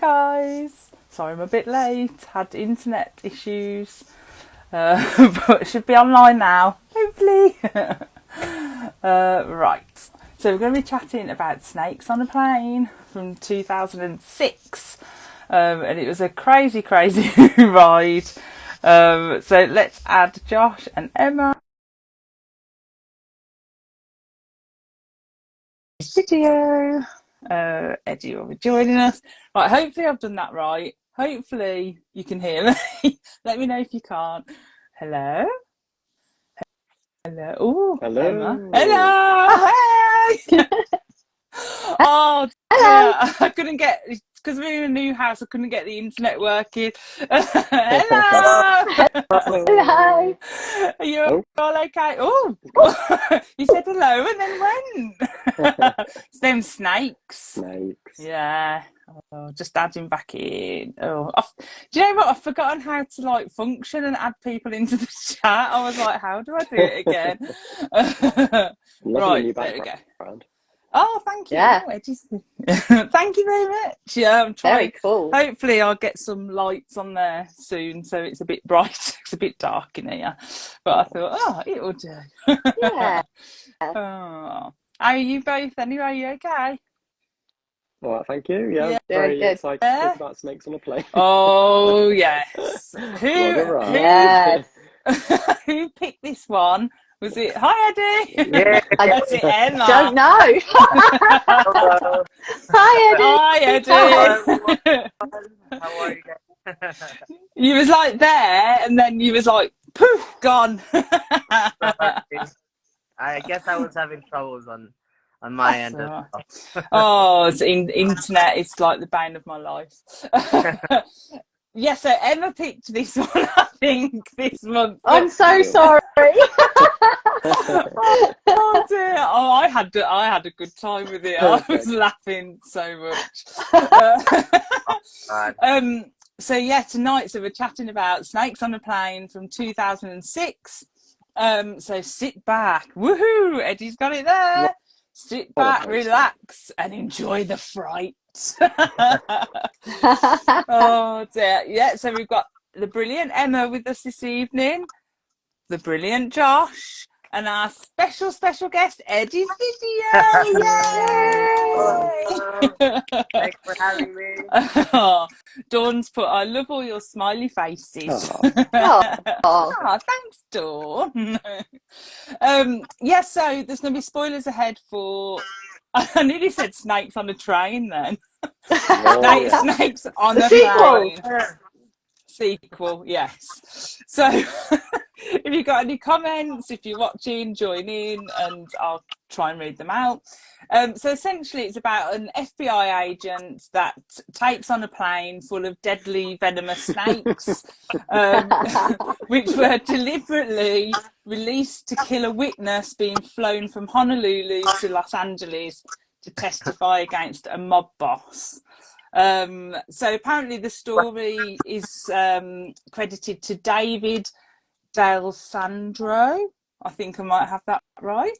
guys. Sorry I'm a bit late. Had internet issues. But it should be online now, hopefully. Right. So we're going to be chatting about Snakes on a Plane from 2006. And it was a crazy, crazy ride. So let's add Josh and Emma. Video. Eddie will be joining us. Right, hopefully I've done that right. Hopefully you can hear me. Let me know if you can't. Hello? Hello? Ooh, Hello. Emma. Hello! Hey! Oh dear, I couldn't get, because we're in a new house, I couldn't get the internet working. Hello! Hello. Are you all okay? Oh, you said hello and then went. It's them snakes. Yeah. Oh, just adding back in. Oh, do you know what? I've forgotten how to like function and add people into the chat. I was like, how do I do it again? Right, there we go. Oh, thank you. Yeah. Oh, thank you very much. Yeah, I'm trying. Very cool. Hopefully I'll get some lights on there soon so it's a bit bright. It's a bit dark in here. But I thought, oh, it'll do. Yeah. Oh. How are you both anyway? Are you okay? All right, thank you. Yeah, very very excited to talk about Snakes on a Plane. Oh, yes. Who picked this one? Was it, hi Eddie? Yeah. Was it Emma? Don't know. Hello. Hi, Eddie. Hi Eddie. How are you guys? You was like there and then you was like, poof, gone. I guess I was having troubles on my end as well. Oh, it's internet is like the bane of my life. Yeah, so Emma picked this one, I think, this month. I'm so sorry. Oh dear! Oh, I had a good time with it. I was laughing so much. So yeah, tonight, so we're chatting about Snakes on a Plane from 2006. So sit back, woohoo! Eddie's got it there. Sit back, relax, and enjoy the fright. Oh dear! Yeah, so we've got the brilliant Emma with us this evening, the brilliant Josh, and our special guest Eddie's video. Yay! Thanks for having me. Oh, Dawn's put, I love all your smiley faces. Oh, thanks, Dawn. Yeah, so there's going to be spoilers ahead for, I nearly said Snakes on a Train then. Snakes on a Plane. Sequel, yes. So if you've got any comments, if you're watching, join in and I'll try and read them out. So essentially it's about an FBI agent that takes on a plane full of deadly venomous snakes, which were deliberately released to kill a witness being flown from Honolulu to Los Angeles to testify against a mob boss. So apparently the story is credited to David Del Sandro. I think I might have that right.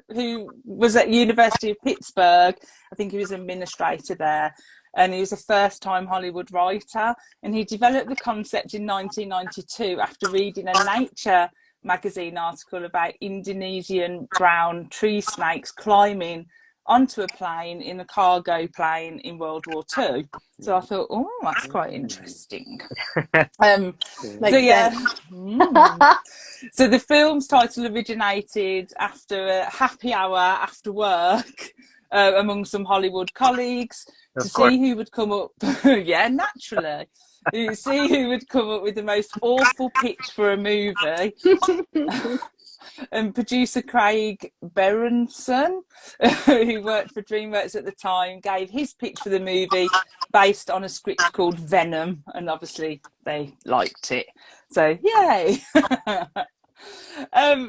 Who was at University of Pittsburgh. I think he was an administrator there. And he was a first-time Hollywood writer. And he developed the concept in 1992 after reading a Nature magazine article about Indonesian brown tree snakes climbing onto a plane in a cargo plane in World War II. So I thought, oh, that's quite interesting. So yeah. So the film's title originated after a happy hour after work among some Hollywood colleagues to see who would come up. Yeah, naturally. You see who would come up with the most awful pitch for a movie. And producer Craig Berenson, who worked for DreamWorks at the time, gave his pitch for the movie based on a script called Venom, and obviously they liked it. So yay!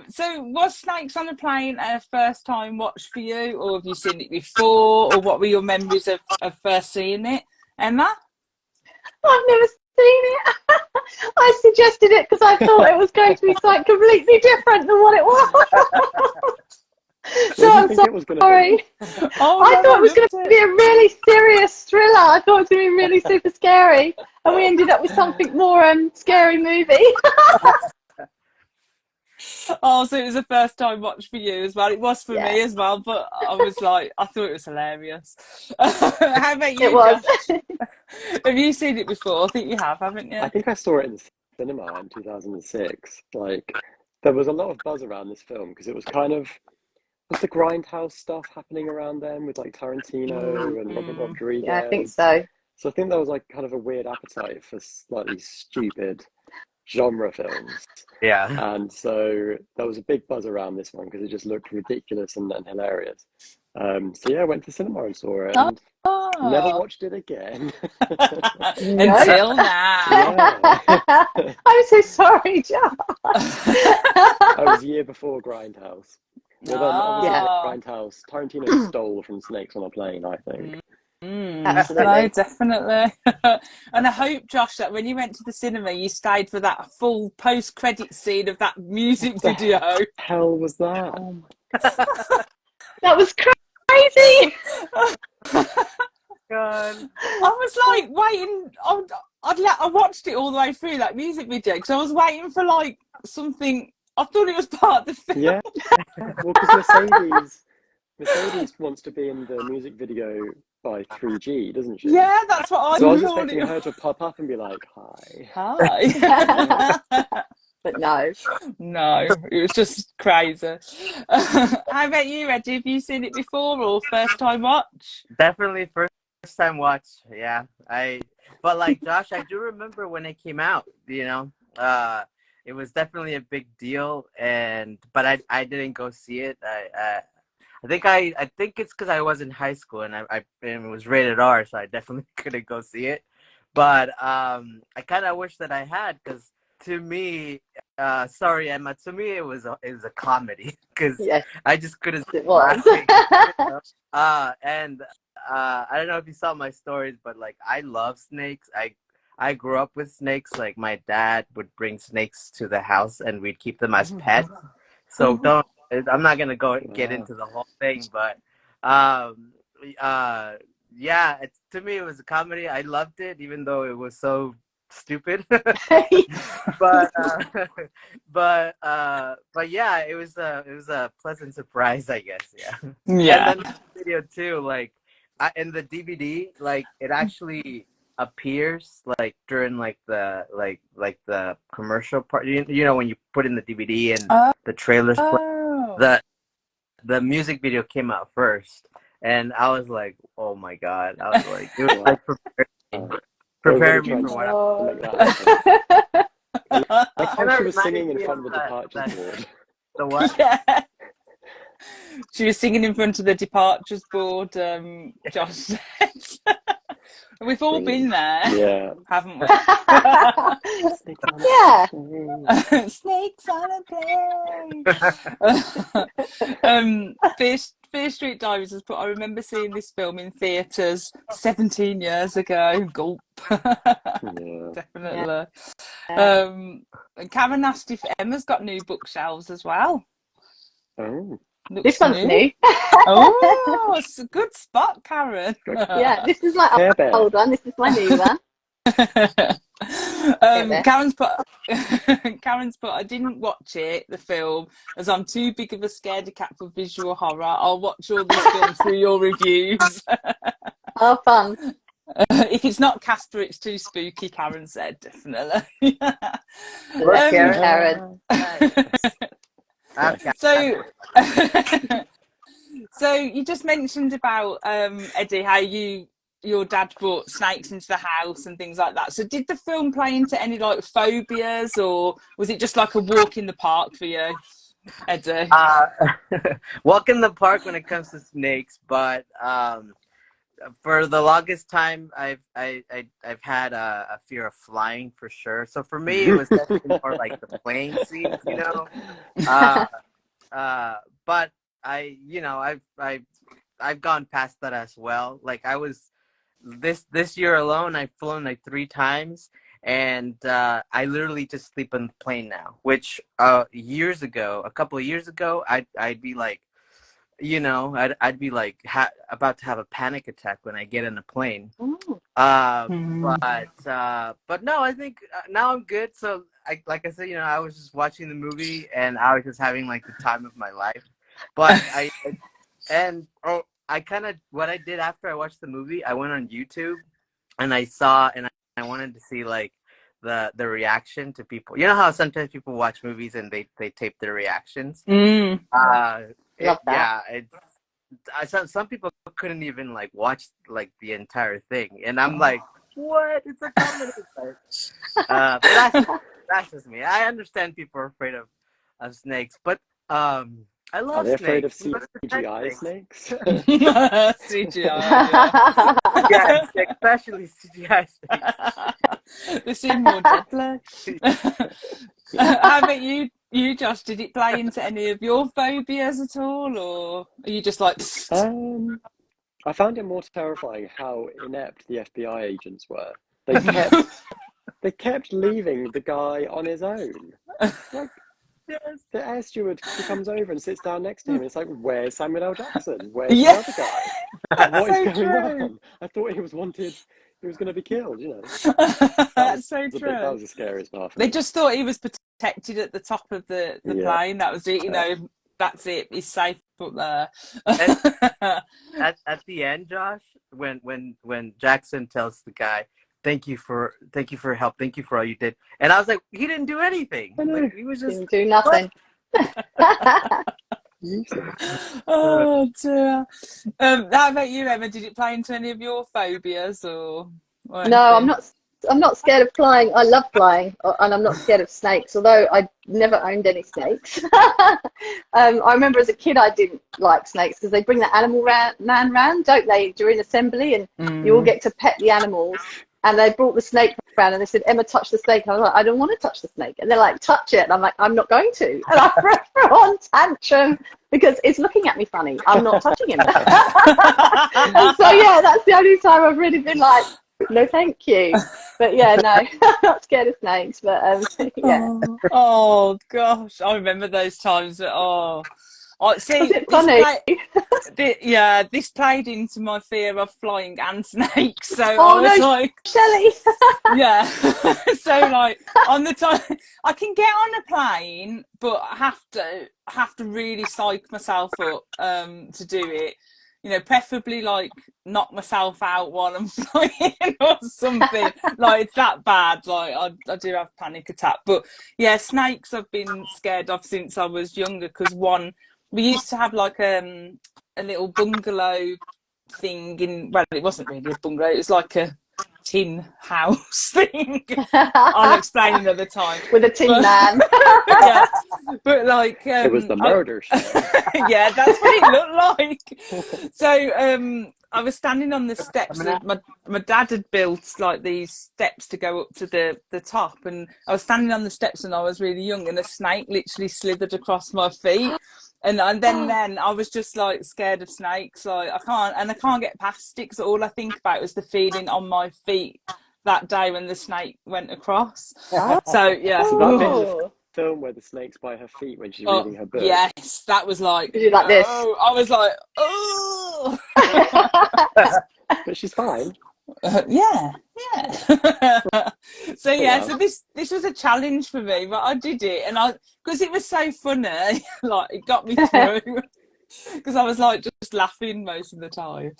So was Snakes on a Plane a first time watch for you, or have you seen it before, or what were your memories of first seeing it, Emma? I've never seen it. I suggested it because I thought it was going to be something completely different than what it was. So I'm sorry. Oh, I thought it was going to be a really serious thriller, I thought it was going to be really super scary. And we ended up with something more scary movie. Oh, so it was a first time watch for you as well. It was for me as well, but I was like, I thought it was hilarious. How about you, It was. Josh? Have you seen it before? I think you have, haven't you? I think I saw it in the cinema in 2006. Like, there was a lot of buzz around this film because it was kind of, was the Grindhouse stuff happening around then with like Tarantino and Robert Rodriguez? Yeah, I think so. So I think there was like kind of a weird appetite for slightly stupid genre films. Yeah. And so there was a big buzz around this one because it just looked ridiculous and hilarious. So yeah, I went to cinema and saw it and never watched it again. Until now. Yeah. I'm so sorry, Josh. I was a year before Grindhouse. Well, then obviously Grindhouse, Tarantino stole from Snakes on a Plane, I think. Absolutely. No, definitely. And I hope, Josh, that when you went to the cinema, you stayed for that full post-credit scene of that music video. What the hell was that? Oh That was crazy. God. I was like waiting. I watched it all the way through that music video because I was waiting for like something. I thought it was part of the film. Yeah, well, because Mercedes wants to be in the music video by 3G, doesn't she? Yeah, that's what I So I was thought. expecting her to pop up and be like, "Hi." Hi. But no. No, it was just crazy. How about you, Eddie? Have you seen it before or first time watch? Definitely first time watch. Yeah. But like Josh, I do remember when it came out, you know. It was definitely a big deal, but I didn't go see it. I think it's because I was in high school and and it was rated R, so I definitely couldn't go see it. But I kind of wish that I had, because to me, sorry Emma, to me it was a comedy, because I just couldn't It was. and I don't know if you saw my stories, but like I love snakes. I grew up with snakes. Like my dad would bring snakes to the house and we'd keep them as pets. So I'm not gonna get into the whole thing, but yeah, to me it was a comedy. I loved it, even though it was so stupid. but yeah, it was a pleasant surprise, I guess. Yeah. Yeah. And then the video too, like in the DVD, like it actually appears like during like the commercial part. You know when you put in the DVD and the trailers play, the music video came out first, and I was like, oh my god! I was like, it was like prepare me for what I'm like how she was singing in front of the departures board. The what? Yeah. She was singing in front of the departures board, Josh said. We've all been there, haven't we? Yeah. Snakes on a plane. Fear Street Diaries has put, I remember seeing this film in theatres 17 years ago. Gulp. Definitely. And Karen asked if Emma's got new bookshelves as well. Oh. This one's new. Oh, it's a good spot, Karen. Yeah, this is like an old one. This is my new one. Karen's put, I didn't watch it, the film, as I'm too big of a scaredy cat for visual horror. I'll watch all these films through your reviews. Oh, fun. If it's not Casper, it's too spooky, Karen said, definitely. Karen. So you just mentioned about Eddie, how your dad brought snakes into the house and things like that. So did the film play into any like phobias, or was it just like a walk in the park for you, Eddie? Walk in the park when it comes to snakes, but for the longest time I've had a fear of flying, for sure. So for me it was definitely more like the plane scenes, you know. But I've gone past that as well. Like I was this year alone, I've flown like 3 times, and I literally just sleep on the plane now. Which a couple of years ago, I'd be like, you know, I'd be like about to have a panic attack when I get in a plane. Mm. But no, I think now I'm good. So like I said, I was just watching the movie and I was just having like the time of my life. But I kind of, what I did after I watched the movie, I went on YouTube and I wanted to see like the reaction to people. You know how sometimes people watch movies and they tape their reactions. Mm. Love that. Yeah, some people couldn't even like watch like the entire thing, and I'm like, what? It's a comedy. But that's just me. I understand people are afraid of snakes, but I Are love they afraid of snakes. You must protect CGI snakes? CGI, yeah. Yes, especially CGI snakes. They seem more deadly. How about you, Josh? Did it play into any of your phobias at all, or are you just like, Um, I found it more terrifying how inept the FBI agents were. They kept leaving the guy on his own. Like, Yes. the air steward, he comes over and sits down next to him, and it's like, where's Samuel L. Jackson? Where's the yeah, other guy? that's What is so going true. on? I thought he was wanted. He was going to be killed. That was That's so that true. was the scariest part for They me. just thought he was protected at the top of the Yeah. plane. That was it, that's it. He's safe up there. At the end, Josh, when Jackson tells the guy, thank you for your help, thank you for all you did," and I was like, he didn't do anything. I know. Like he was just Didn't do nothing. Useless. Oh dear. How about you, Emma? Did it play into any of your phobias or No, I'm anything? not. I'm not scared of flying. I love flying, and I'm not scared of snakes. Although I never owned any snakes. I remember as a kid I didn't like snakes because they bring the animal man round, don't they, during assembly, and you all Mm. get to pet the animals. And they brought the snake around, and they said, "Emma, touch the snake." And I was like, "I don't want to touch the snake." And they're like, "Touch it." And I'm like, "I'm not going to." And I threw on tantrum because it's looking at me funny. I'm not touching him. And so yeah, that's the only time I've really been like, no, thank you. But yeah, no, I'm not scared of snakes. But yeah, Oh gosh, I remember those times. was See, it funny? this played into my fear of flying and snakes. So I Oh was no, like, Shelley. yeah. So like on the time, I can get on a plane, but I have to really psych myself up to do it. Preferably like knock myself out while I'm flying or something. Like it's that bad. Like I do have panic attack. But yeah, snakes I've been scared of since I was younger because we used to have like a little bungalow thing well, it wasn't really a bungalow, it was like a tin house thing. I'll explain another time. With a tin man. Yeah, but like It was the murder show. yeah, that's what it looked like. So I was standing on the steps. My dad had built like these steps to go up to the top, and I was standing on the steps and I was really young, and a snake literally slithered across my feet. And then I was just like scared of snakes. Like I can't get past it because all I think about was the feeling on my feet that day when the snake went across. So yeah. So that bit in the Oh, film where the snake's by her feet when she's Oh reading her book. yes, that was like did you like this? oh, I was like oh. But she's fine. Yeah. So yeah, Wow. so this was a challenge for me, but I did it, and because it was so funny, like it got me through. Because I was like just laughing most of the time.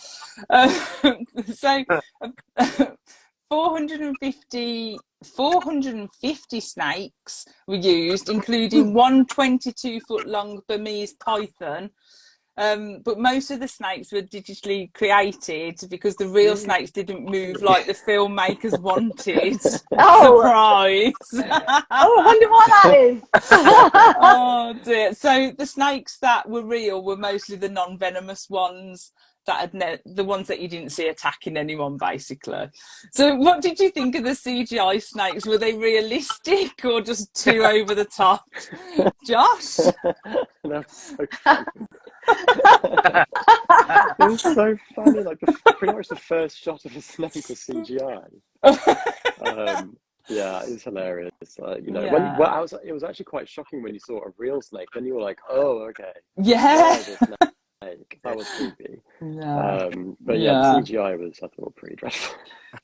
So 450 snakes were used, including one 22-foot long Burmese python. But most of the snakes were digitally created because the real snakes didn't move like the filmmakers wanted. Oh, Surprise! I wonder what that is. Oh dear. So the snakes that were real were mostly the non-venomous ones the ones that you didn't see attacking anyone, basically. So what did you think of the CGI snakes? Were they realistic or just too over the top? Josh? That's so funny. It was so funny. Like pretty much the first shot of a snake was CGI. Yeah, it's hilarious. Yeah. It was actually quite shocking when you saw a real snake. Then you were like, oh, okay. Yeah. Now this That was creepy. Yeah. But yeah, the CGI was, I thought, pretty dreadful.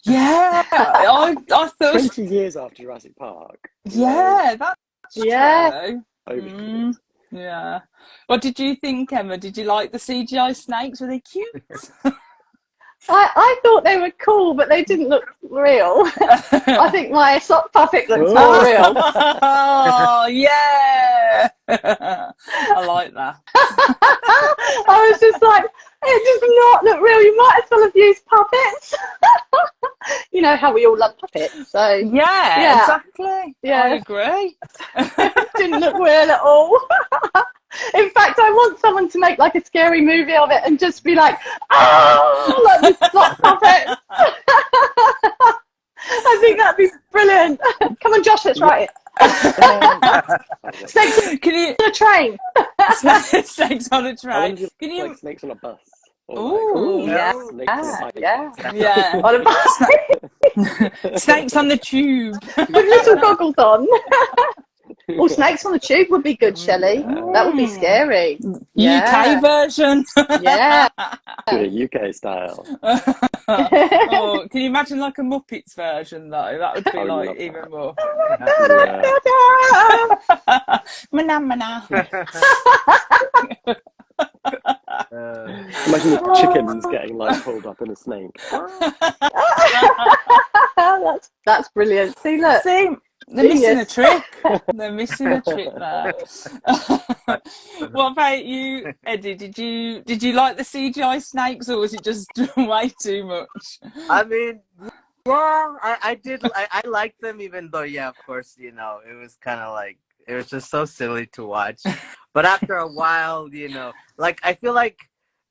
Yeah, I thought 20 years after Jurassic Park. Yeah, that's true. Overkill. Yeah. What did you think, Emma? Did you like the CGI snakes? Were they cute? I thought they were cool, but they didn't look real. I think my sock puppet looks Oh. more real. Oh, yeah. I like that. I was just like, it does not look real. You might as well have used puppets. You know how we all love puppets. So Yeah, exactly. Yeah. I agree. It didn't look real at all. In fact, I want someone to make like a scary movie of it and just be like, oh, like this sock puppet. I think that'd be brilliant. Come on, Josh, let's write it. Snakes on a train. Snakes on a train. Can you like snakes on a bus? Ooh, yeah, yeah. On a bus. Snakes on the tube. With little goggles on. Or snakes on the tube would be good, Shelley. That would be scary. UK version. Yeah. Do it UK style. Oh, can you imagine like a Muppets version though? That would be like even more. Mana mana. Imagine the chickens getting like pulled up in a snake. That's brilliant. See, look. See, they're missing a trick. They're missing a trick there. What about you, Eddie? Did you like the CGI snakes, or was it just way too much? I mean, well, I did. I liked them, even though, yeah, of course, you know, it was kind of like, it was just so silly to watch. But after a while, you know, like I feel like,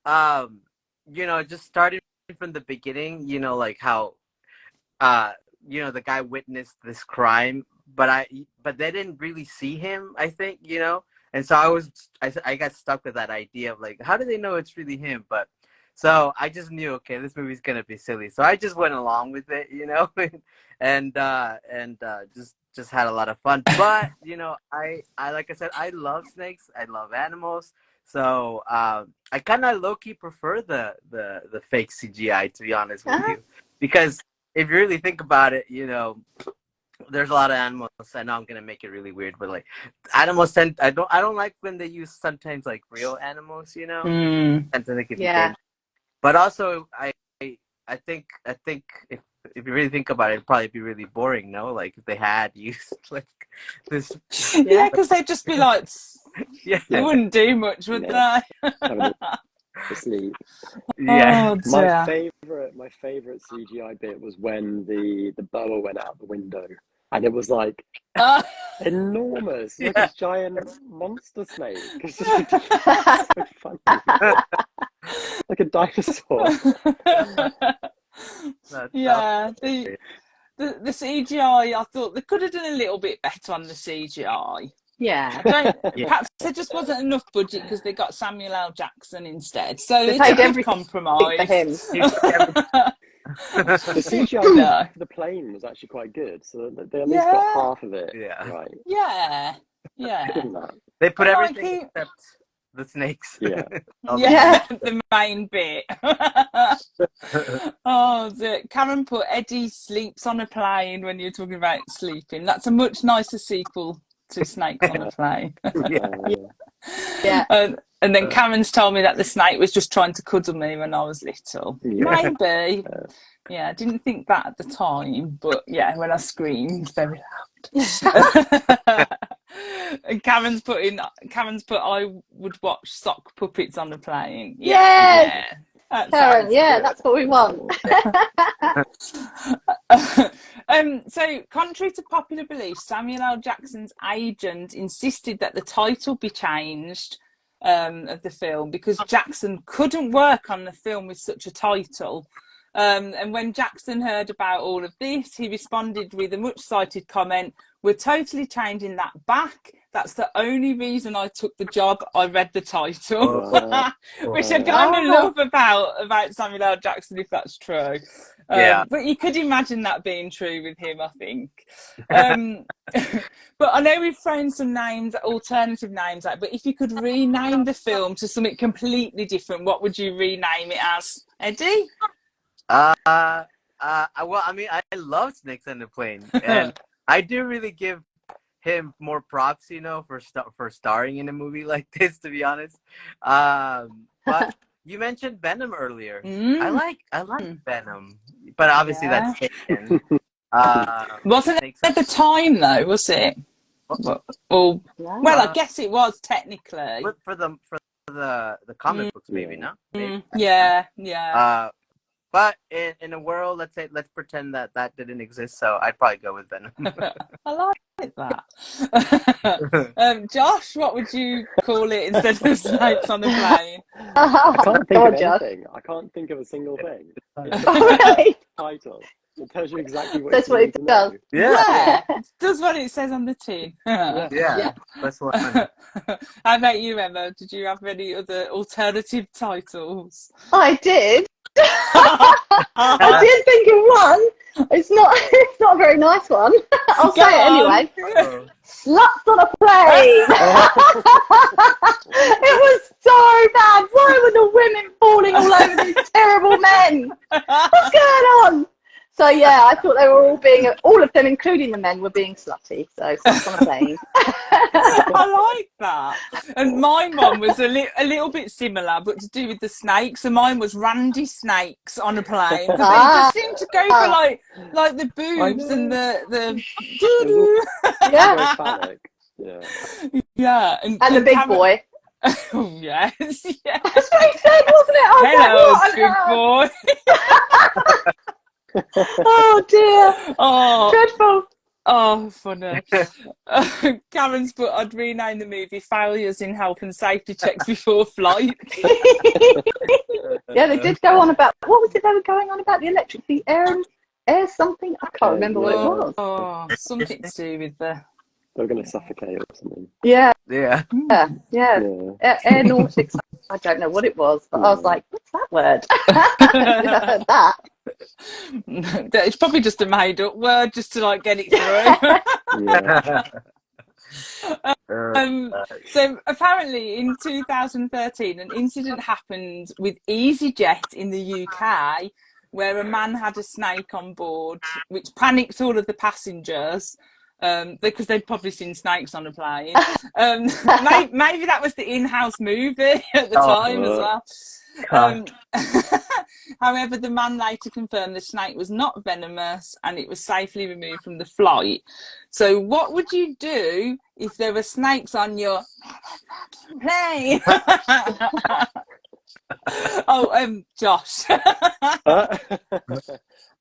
you know, just starting from the beginning, you know, like how, you know, the guy witnessed this crime, but they didn't really see him, I think, you know. And so I got stuck with that idea of like, how do they know it's really him? But so I just knew, okay, this movie's gonna be silly. So I just went along with it, you know, and just had a lot of fun. But you know, I like I said, I love snakes. I love animals. So I kind of low key prefer the fake CGI, to be honest with you, because if you really think about it, you know, there's a lot of animals. I know I'm gonna make it really weird, but like animals tend, I don't like when they use sometimes like real animals, you know, and to make it weird. But also I think if you really think about it, it'd probably be really boring, no? Like if they had used like this. Yeah, because they'd just be like, yeah, they wouldn't do much, would they? Asleep. Yeah. Oh, My favorite CGI bit was when the boa went out the window, and it was like enormous, like a giant monster snake. It's just ridiculous. So funny. Like a dinosaur. Yeah, the CGI, I thought they could have done a little bit better on the CGI. Yeah. Perhaps there just wasn't enough budget because they got Samuel L. Jackson instead. So They it's paid a everything good compromise. for him. The CGI for the plane was actually quite good, so they at least got half of it right. Yeah. They put everything except the snakes. Yeah. The main bit. Karen put Eddie sleeps on a plane when you're talking about sleeping. That's a much nicer sequel to Snakes on a Plane. And then Karen's told me that the snake was just trying to cuddle me when I was little. Maybe. Yeah, I didn't think that at the time, but yeah, when I screamed very loud. And Karen's put I would watch sock puppets on the plane. Yeah. Karen, good. that's what we want. So, contrary to popular belief, Samuel L. Jackson's agent insisted that the title be changed of the film because Jackson couldn't work on the film with such a title. And when Jackson heard about all of this, he responded with a much cited comment, "We're totally changing that back. that's the only reason I took the job. I read the title, which I kind of love about Samuel L. Jackson, if that's true. But you could imagine that being true with him, I think. But I know we've thrown some names, alternative names out, but if you could rename the film to something completely different, what would you rename it as? Eddie? Well, I mean, I love Snakes on the Plane, and I do really give him more props, you know, for starring in a movie like this, to be honest. But you mentioned Venom earlier. I like Venom, but obviously that's taken. Wasn't it at the time though? Was it? Well, I guess it was technically. But for the comic books, maybe not. Maybe. Yeah. But in a world, let's pretend that didn't exist. So I'd probably go with Venom. I like that. Josh, what would you call it instead of Snakes on the Plane? I can't think of anything. I can't think of a single thing. Really? Title. It tells you exactly what That's what it does. Yeah. It does what it says on the tin. Yeah. That's what. How about you, Emma? Did you have any other alternative titles? I did. I did think of one. It's not a very nice one. I'll say it anyway. Sluts on a Plane. It was so bad. Why were the women falling all over these terrible men? What's going on? So yeah, I thought they were all of them, including the men, were being slutty. So Sluts on a Plane. I like that. And my one was a little bit similar, but to do with the snakes. So mine was Randy Snakes on a Plane. Because they just seem to go for like the boobs and the yeah. And the big boy. Oh yes, yeah. That's what he said, wasn't it? Hello, big boy. Oh dear. Oh, dreadful. Oh, funny. Karen's put, I'd rename the movie Failures in Health and Safety Checks Before Flight. Yeah, they did go on about, what was it they were going on about? The air something? I can't remember what it was. Oh, something to do with the... They were going to suffocate or something. Yeah. Yeah. Aeronautics. I don't know what it was, but I was like, what's that word? I heard that. It's probably just a made-up word just to like get it through. So apparently in 2013 an incident happened with EasyJet in the UK where a man had a snake on board which panicked all of the passengers because they'd probably seen snakes on a plane. Maybe that was the in-house movie at the time as well. However, the man later confirmed the snake was not venomous and it was safely removed from the flight. So what would you do if there were snakes on your plane? Josh.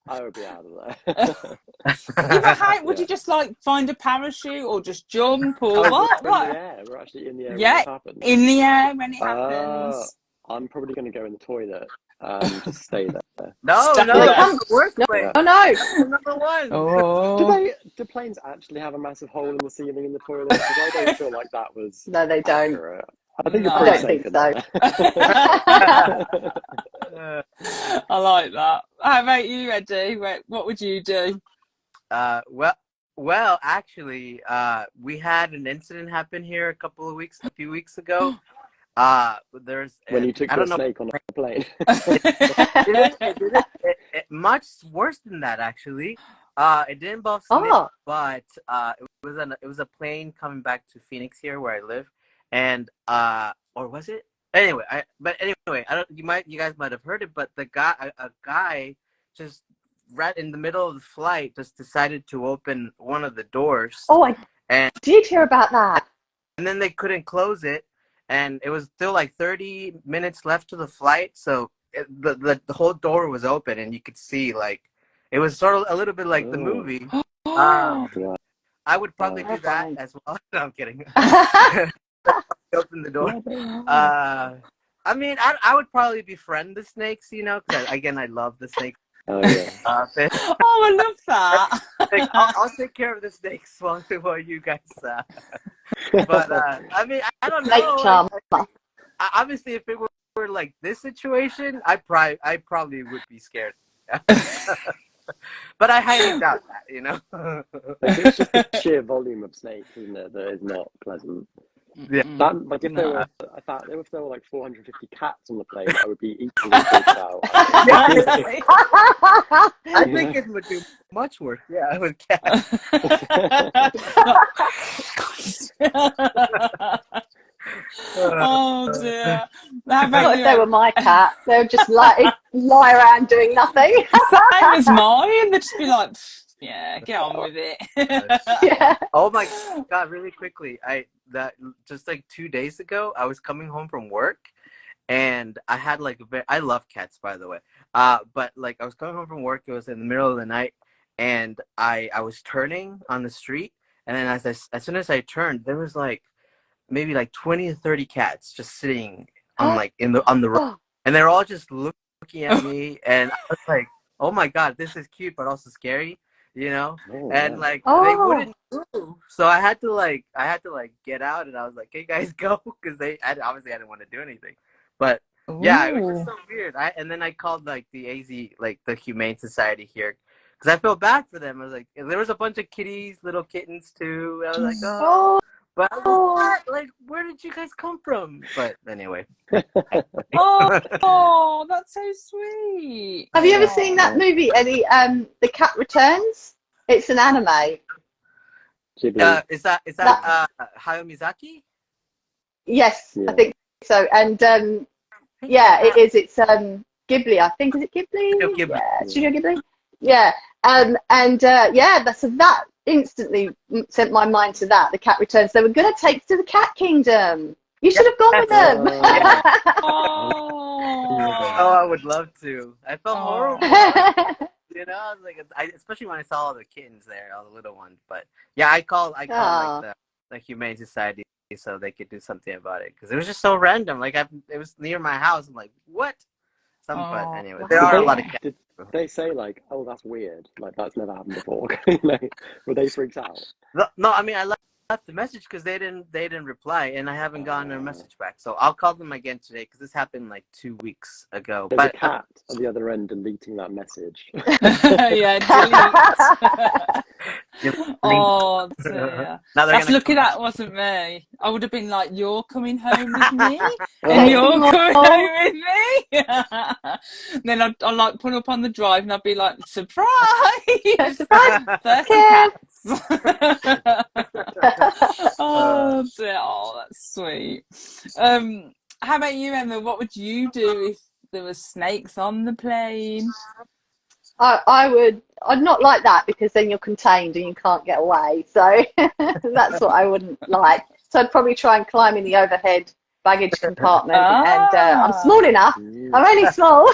I would be out of there. How would you just like find a parachute or just jump or what? In the air. We're actually in the air when it happens. In the air when it happens. I'm probably going to go in the toilet and just stay there. No, that's the worst way. Oh no, number one. Oh. Do planes actually have a massive hole in the ceiling in the toilet? Because I don't feel like that was. No, they don't. Accurate. I think I don't think so. I like that. How about you, Eddie? What would you do? Well, actually, we had an incident happen here a few weeks ago. When you took your snake on a plane. Much worse than that, actually. It didn't involve snake, but it was a plane coming back to Phoenix here, where I live, and or was it? Anyway, I don't. You guys might have heard it, but a guy just right in the middle of the flight just decided to open one of the doors. Oh, I did hear about that. And then they couldn't close it. And it was still like 30 minutes left to the flight, so the whole door was open, and you could see like it was sort of a little bit like the movie. I would probably do that as well. No, I'm kidding. Open the door. I mean, I would probably befriend the snakes, you know, because again, I love the snakes. Oh yeah. I love that. I'll take care of the snakes while you guys. But I mean, I don't Snake know. charmer. Obviously, if it were like this situation, I probably would be scared. But I highly doubt that, you know. Like, it's just the sheer volume of snakes, isn't it, that is not pleasant. Yeah. That, like, if there were, I thought, if there were like 450 cats on the plane, I would be equally freaked out. I think it would do much worse. Yeah, with cats. Oh dear. How about Not you? if they were my cat. They would just lie around doing nothing. Same as mine. They'd just be like, yeah, get on with it. Yeah. Oh my God! Really quickly, just like 2 days ago, I was coming home from work, and I had like I love cats, by the way. But like I was coming home from work. It was in the middle of the night, and I was turning on the street, and then as soon as I turned, there was like maybe like 20 to 30 cats just sitting on like on the road, and they're all just looking at me, and I was like, oh my God, this is cute but also scary, you know. And like they wouldn't move, so I had to like get out, and I was like, hey guys, go, because obviously I didn't want to do anything, but yeah, it was just so weird. And then I called like the like the Humane Society here, because I felt bad for them. I was like, there was a bunch of kitties, little kittens too. I was like, oh. But I was like, what? Like, where did you guys come from? But anyway. Oh, that's so sweet. Have you ever seen that movie, Eddie? The Cat Returns? It's an anime. Is that Hayao Miyazaki? Yes, I think so. And yeah, it is. It's Ghibli, I think. Is it Ghibli? Ghibli. Yeah, Studio Ghibli. Yeah. Yeah, so that instantly sent my mind to that. The Cat Returns. They were going to take to the Cat Kingdom. You should have gone with them. Oh, I would love to. I felt horrible. You know, I was like, especially when I saw all the kittens there, all the little ones. But yeah, I called like the Humane Society so they could do something about it, because it was just so random. Like it was near my house. I'm like, what? But anyway, there are a lot of cats. Did they say like, oh, that's weird, like that's never happened before? Were they freaked out? No, I mean, I left the message because they didn't reply, and I haven't gotten their message back. So I'll call them again today, because this happened like 2 weeks ago. There's a cat on the other end deleting that message. Yeah, delete. Oh dear. That's lucky that wasn't me. I would have been like, you're coming home with me, and you're coming home with me. Then I'd like put up on the drive, and I'd be like, surprise! 30 cats. Oh dear. Oh, that's sweet. How about you, Emma? What would you do if there were snakes on the plane? I'd not like that, because then you're contained and you can't get away. So that's what I wouldn't like. So I'd probably try and climb in the overhead baggage compartment. And I'm small enough. I'm only small.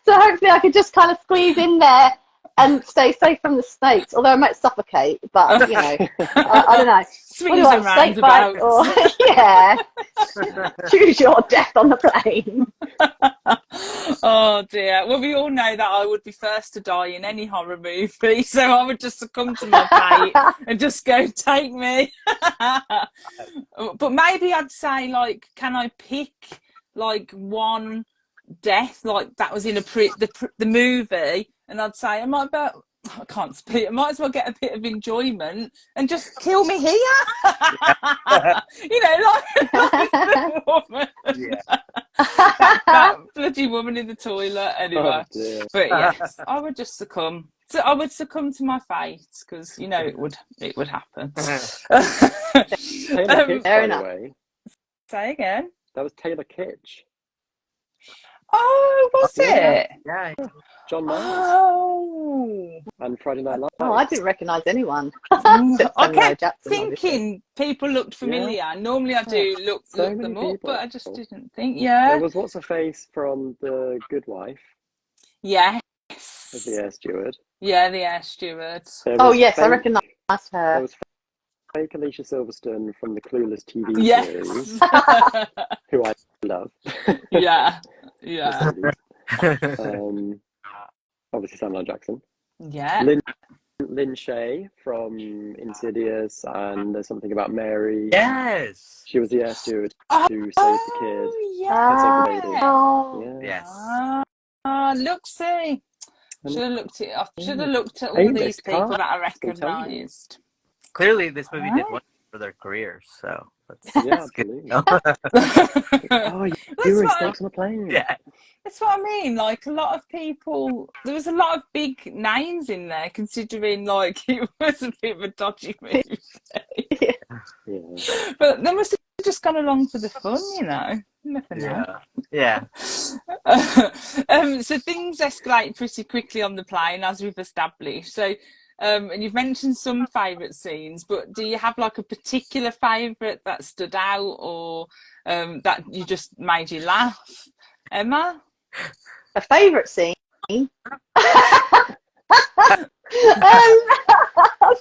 So hopefully I could just kind of squeeze in there and stay safe from the snakes. Although I might suffocate, but you know, I don't know. Swings and roundabouts. Or, yeah. Choose your death on the plane. Oh dear. Well, we all know that I would be first to die in any horror movie, so I would just succumb to my fate and just go, take me. But maybe I'd say, like, can I pick like one death like that was in the movie, and I'd say I can't speak. I might as well get a bit of enjoyment and just kill me here. You know, like the woman. Yeah. that bloody woman in the toilet. Anyway, but yes, I would just succumb. So I would succumb to my fate, because you know it would happen. Taylor Kitsch, by the way. Say again. That was Taylor Kitsch. Oh, was it? Yeah. John Myers. Oh. And Friday Night Lights. Oh, I didn't recognise anyone. I kept thinking people looked familiar. Yeah. Normally I do look them up, but I just didn't think. Yeah. There was what's her face from The Good Wife. Yes. The air steward. Yeah, the air steward. Oh yes, I recognise her. There was fake Alicia Silverstone from the Clueless TV series, who I love. Yeah. Obviously Samuel L. Jackson. Yeah. Lin Shay from Insidious, and there's something about Mary. Yes. She was the air steward Oh, who saved the kid. yeah. Saved the lady. Oh, Yeah. Yes. Look, see. And Should have looked it up. Should have yeah. looked at all these A-list people cast, that I I'm telling you. recognised. Clearly, this movie did Right. one for their careers, so Yeah, that's good. absolutely. No? Oh, you That's were in what Snakes on a Plane. Yeah. That's what I mean. Like, a lot of people, there was a lot of big names in there, considering like it was a bit of a dodgy movie. Yeah. But they must have just gone along for the fun, you know. You never know. Yeah. So things escalate pretty quickly on the plane, as we've established. So, and you've mentioned some favourite scenes, but do you have like a particular favourite that stood out, or that you just made you laugh, Emma? a favourite scene.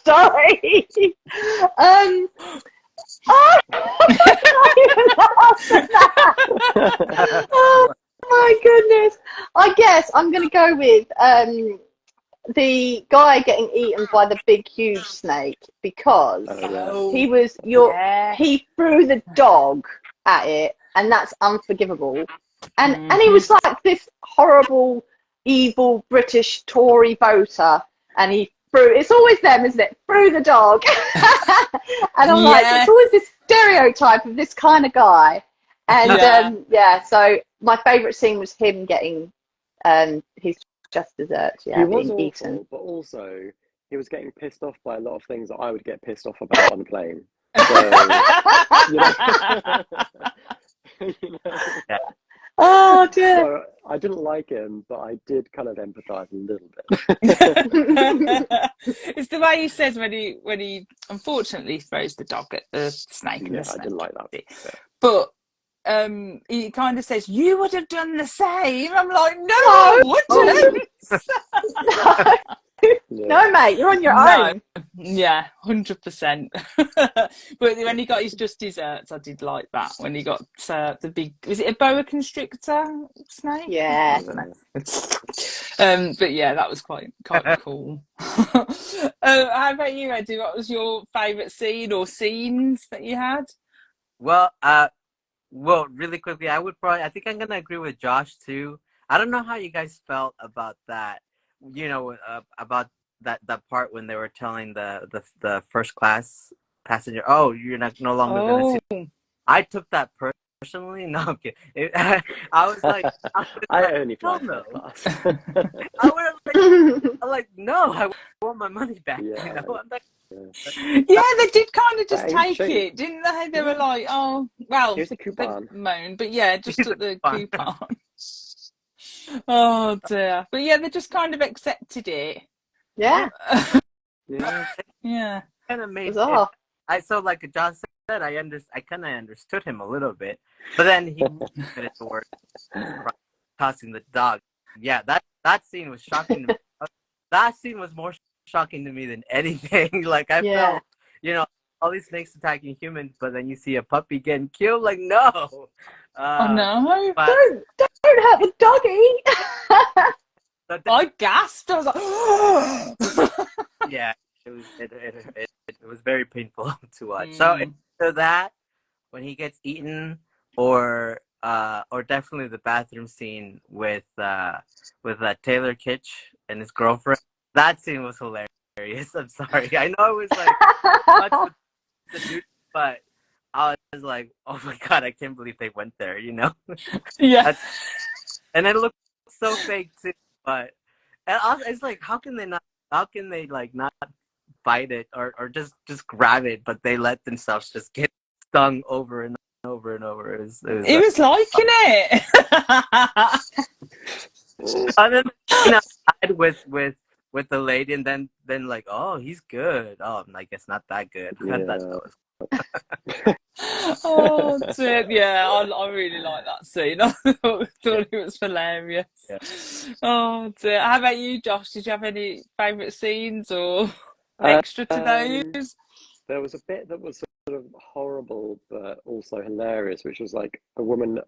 Sorry. Oh my goodness. I guess I'm going to go with the guy getting eaten by the big huge snake, because he was he threw the dog at it, and that's unforgivable. And he was like this horrible, evil British Tory voter, and he threw. It's always them, isn't it? Threw the dog. And I'm like, it's always this stereotype of this kind of guy. And so my favourite scene was him getting his just desserts. Yeah, he was being awful, eaten. but also he was getting pissed off by a lot of things that I would get pissed off about on the plane. So, you know. Oh dear. So I didn't like him, but I did kind of empathise a little bit. It's the way he says when he unfortunately throws the dog at the snake. And Yeah, the snake I didn't like that bit. But he kind of says, "You would have done the same." I'm like, "No, I wouldn't." No, mate, you're on your own. Yeah, 100%. But when he got his just desserts, I did like that. When he got the big, was it a boa constrictor snake? Yeah. But yeah, that was quite cool. How about you, Eddie? What was your favourite scene or scenes that you had? Well, really quickly, I think I'm gonna agree with Josh too. I don't know how you guys felt about that. You know, about that part when they were telling the first class passenger, "Oh, you're no longer gonna see." I took that personally. No, I'm kidding. I was like, I only fly no. class. I would have like, no, I want my money back. Yeah. You know, I'm like, Yeah, they did kind of just That ain't take cheap. it, didn't they? They were like, "Oh, well," Here's a they coupon. moaned, but yeah, just Here's took a the coupon. coupon. Oh dear. But yeah, they just kind of accepted it. Yeah. Yeah. Yeah. Kind of made Bizarre. so like Josh said, I kind of understood him a little bit, but then he put it to work, tossing the dog. Yeah, that scene was shocking to me. That scene was more shocking to me than anything. Like I felt, you know, all these snakes attacking humans, but then you see a puppy getting killed. Like no. Oh no! But, Don't hurt the doggy. I gasped. I was like, yeah, it was very painful to watch. So that when he gets eaten, or definitely the bathroom scene with Taylor Kitsch and his girlfriend. That scene was hilarious. I'm sorry. I know it was like much with the dude, but I was like, oh my god, I can't believe they went there. You know? Yeah. And it looked so fake too. But it's like, how can they not bite it or just grab it, but they let themselves just get stung over and over and over. He was liking it. And then with the lady, and then like, oh, he's good. Oh, I guess not that good. Yeah. Oh dear. Yeah, I really like that scene. I thought it was hilarious. Yeah. Oh dear. How about you, Josh? Did you have any favourite scenes or extra to those? There was a bit that was sort of horrible, but also hilarious, which was like a woman,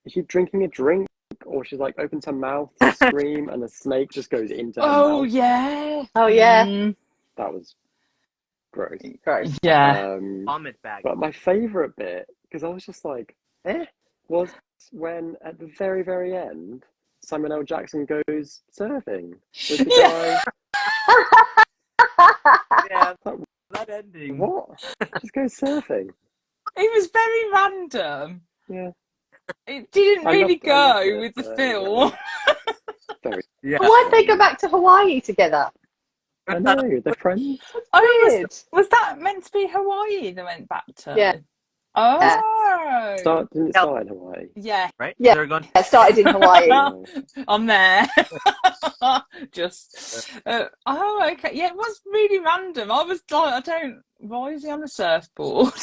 is she drinking a drink? Or she's like opens her mouth to scream and the snake just goes into her mouth. Yeah. Oh yeah. That was gross. Gross. Yeah. Vomit bag. But my favourite bit, because I was just like, was when at the very, very end, Simon L. Jackson goes surfing with the Yeah. guy. Yeah, Like, that ending. what? Just go surfing. It was very random. Yeah. It didn't I really loved go it, with the but film. very. Yeah. Why'd they go back to Hawaii together? I know, they're friends. Oh, Weird. was that meant to be Hawaii they went back to? Yeah. Oh. Didn't it start in Hawaii? Yeah. Right? Yeah. They're going. It started in Hawaii. I'm there. Just. Oh, okay. Yeah, it was really random. I was like, why is he on a surfboard?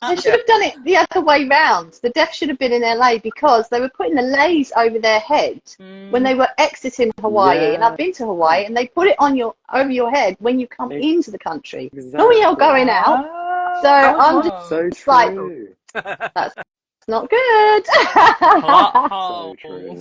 They should have done it the other way round. The death should have been in LA because they were putting the leis over their head when they were exiting Hawaii. And I've been to Hawaii, and they put it on over your head when you come into the country. Exactly. Not when you're going out. So I'm just So like, true. that's not good. So true.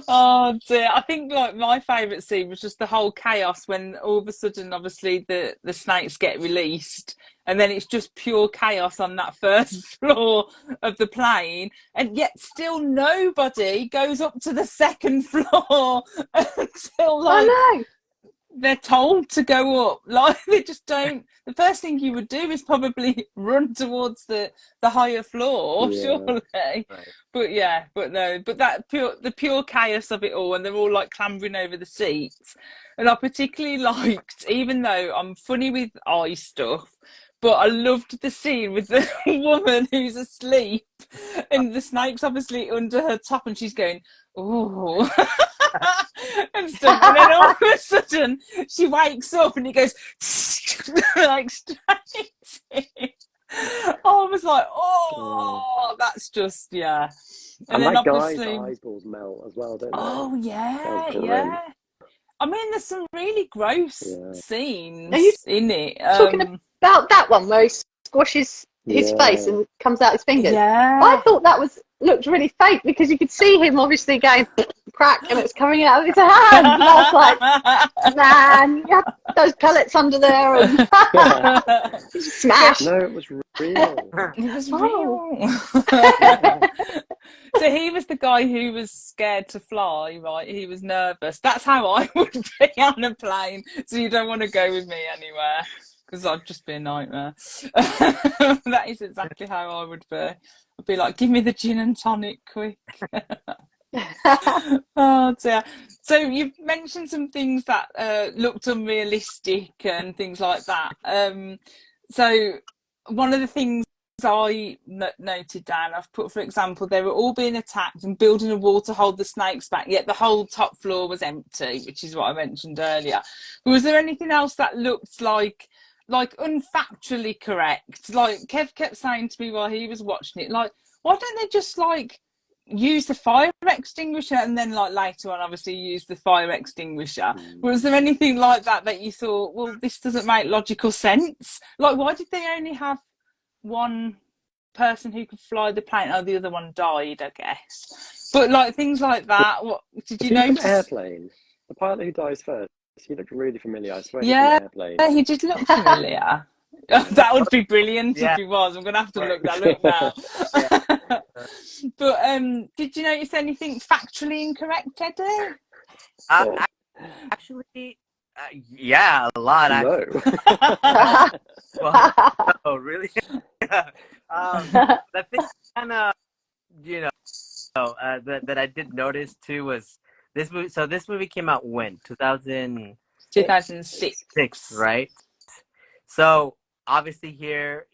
Oh dear. I think like my favourite scene was just the whole chaos when all of a sudden obviously the snakes get released and then it's just pure chaos on that first floor of the plane, and yet still nobody goes up to the second floor until like I know. they're told to go up. Like they just don't. The first thing you would do is probably run towards the higher floor, Yeah. surely. Right. But the pure chaos of it all, and they're all like clambering over the seats. And I particularly liked, even though I'm funny with eye stuff, but I loved the scene with the woman who's asleep and the snake's obviously under her top and she's going, ooh. And stuff. And then all of a sudden she wakes up and it goes like straight in. I was like, oh, that's just, yeah. And then that guy's obviously, eyeballs melt as well, don't they? oh yeah, That was grim. yeah. I mean, there's some really gross Yeah. scenes Are you in it. talking about that one where he squashes his Yeah. face and comes out his fingers? Yeah. I thought that looked really fake because you could see him obviously going crack and it was coming out of his hand. And I was like, man, you have those pellets under there and smash. No, it was real. It was real. So he was the guy who was scared to fly, right? He was nervous. That's how I would be on a plane. So you don't want to go with me anywhere because I'd just be a nightmare. That is exactly how I would be. I'd be like, give me the gin and tonic quick. Oh dear. So you've mentioned some things that looked unrealistic and things like that. So one of the things I noted down, I've put, for example, they were all being attacked and building a wall to hold the snakes back, yet the whole top floor was empty, which is what I mentioned earlier. Was there anything else that looked like unfactually correct? Like Kev kept saying to me while he was watching it, like, why don't they just like use the fire extinguisher and then like later on obviously use the fire extinguisher? Was there anything like that you thought, well, this doesn't make logical sense? Like, why did they only have one person who could fly the plane? Oh, the other one died, I guess. But like things like that, what did you notice? Airplane. The pilot who dies first. He looked really familiar. I swear. Yeah, Airplane. he did look familiar. That would be brilliant if he was. I'm gonna have to look that up now. But did you notice anything factually incorrect, Eddie? Actually, yeah, a lot. Actually. No. Well, oh, really? The thing kind of, that I did notice too was this movie. So this movie came out when? 2006, right? So obviously here,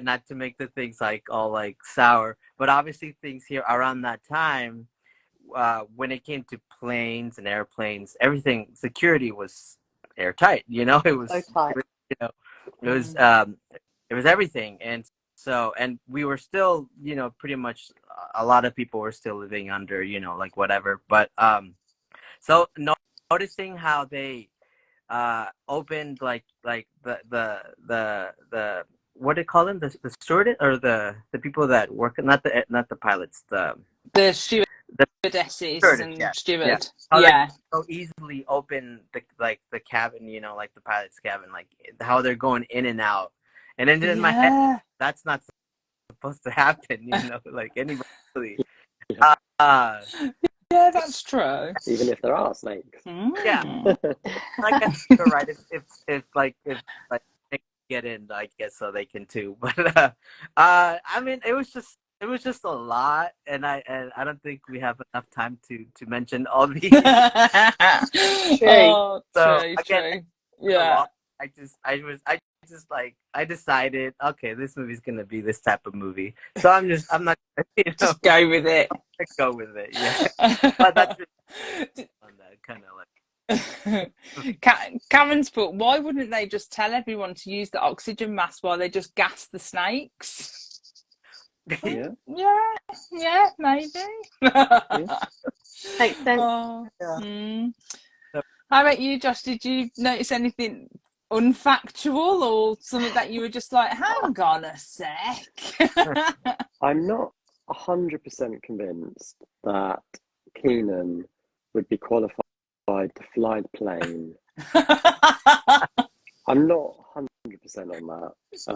not to make the things like all like sour, but obviously things here around that time, when it came to planes and airplanes, everything, security was airtight. It was So tight. It was everything. And so, and we were still, pretty much a lot of people were still living under, like whatever. But so noticing how they opened like the what do they call them, the steward or the people that work, not the pilots, the steward, stewardesses Stewardess, and yeah. steward. How they Yeah. so easily open the cabin, you know, like the pilot's cabin, like how they're going in and out. And then in my head, that's not supposed to happen, you know, like anybody. Uh, Yeah, that's true. Even if there are snakes. yeah, I guess you're right. If they get in, I guess so they can too. But I mean, it was just a lot, and I don't think we have enough time to mention all these. Oh, So true, again, true. Yeah. I decided, okay, this movie's gonna be this type of movie. So I'm not, you know, Just go with it. go with it. Yeah, but that's really on that kind of like. Karen's put, why wouldn't they just tell everyone to use the oxygen mask while they just gas the snakes? Yeah. Yeah, maybe. Makes sense. Oh, How about you, Josh? Did you notice anything unfactual or something that you were just like, hang on a sec? I'm not 100% convinced that Keenan would be qualified to fly the plane. I'm not 100% on that. I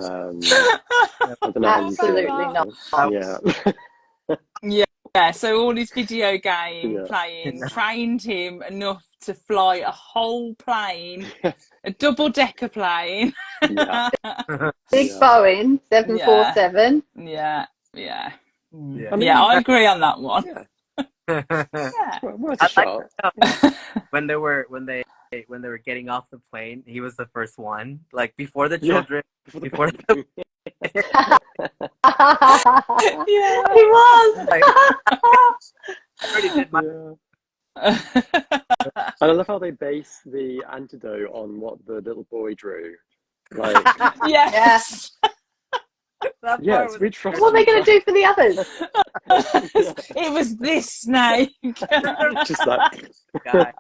don't know how you feel. Absolutely not. Yeah. Yeah, so all his video game playing trained him enough to fly a whole plane, a double-decker plane. Yeah. Big Boeing 747. Yeah. I mean, I agree on that one. Yeah. Worth a shot. When they were getting off the plane, he was the first one. Like before the children, before the Yeah, he was. I already did my. And I love how they base the antidote on what the little boy drew. Like, yes. yes, we trust. What are they going to do for the others? It was this snake. Just like. Guy.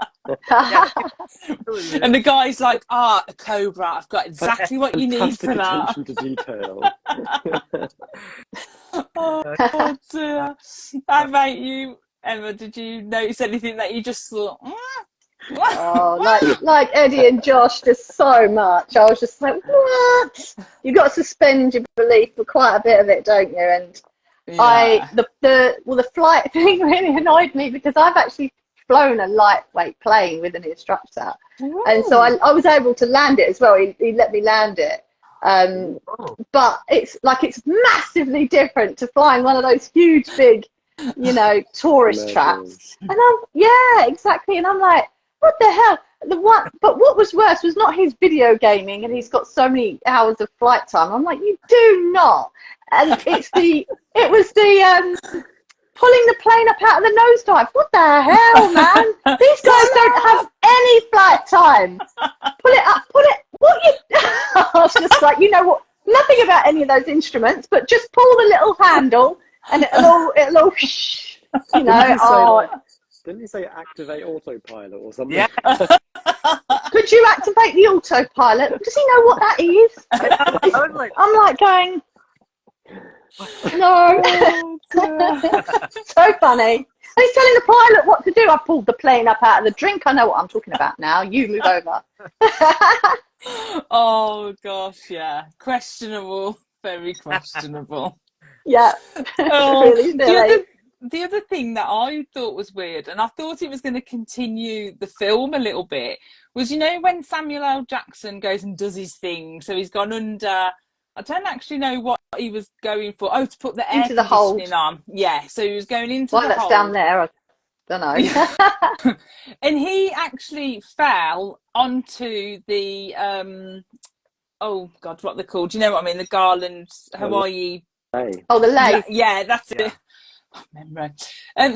And the guy's like, a cobra. I've got exactly what you need for that. Attention to detail. Oh dear. How about you, Emma? Did you notice anything that you just thought? Oh, like Eddie and Josh, just so much. I was just like, what? You've got to suspend your belief for quite a bit of it, don't you? And the flight thing really annoyed me because I've actually flown a lightweight plane with an instructor. Ooh. And so I was able to land it as well. He let me land it. But it's massively different to flying one of those huge, big, tourist traps. And exactly. And I'm like, what the hell? But what was worse was not his video gaming, and he's got so many hours of flight time. I'm like, you do not. And it was the pulling the plane up out of the nosedive. What the hell, man? These guys don't have any flight time. Pull it up, what you... I was just like, you know what? Nothing about any of those instruments, but just pull the little handle and it'll Didn't he say activate autopilot or something? Yeah. Could you activate the autopilot? Does he know what that is? I'm like going... No. So funny. And he's telling the pilot what to do. I pulled the plane up out of the drink. I know what I'm talking about now. You move over. Oh gosh, yeah. Questionable. Very questionable. Yeah. Really silly. The other thing that I thought was weird, and I thought it was going to continue the film a little bit, was when Samuel L. Jackson goes and does his thing. So he's gone under... I don't actually know what he was going for. Oh, to put the air conditioning on. Yeah, so he was going into the hold. That's down there. I don't know. And he actually fell onto the oh God, what they're called? Do you know what I mean? The Garland Hawaii. Oh, the lake. Yeah, that's it. I remember.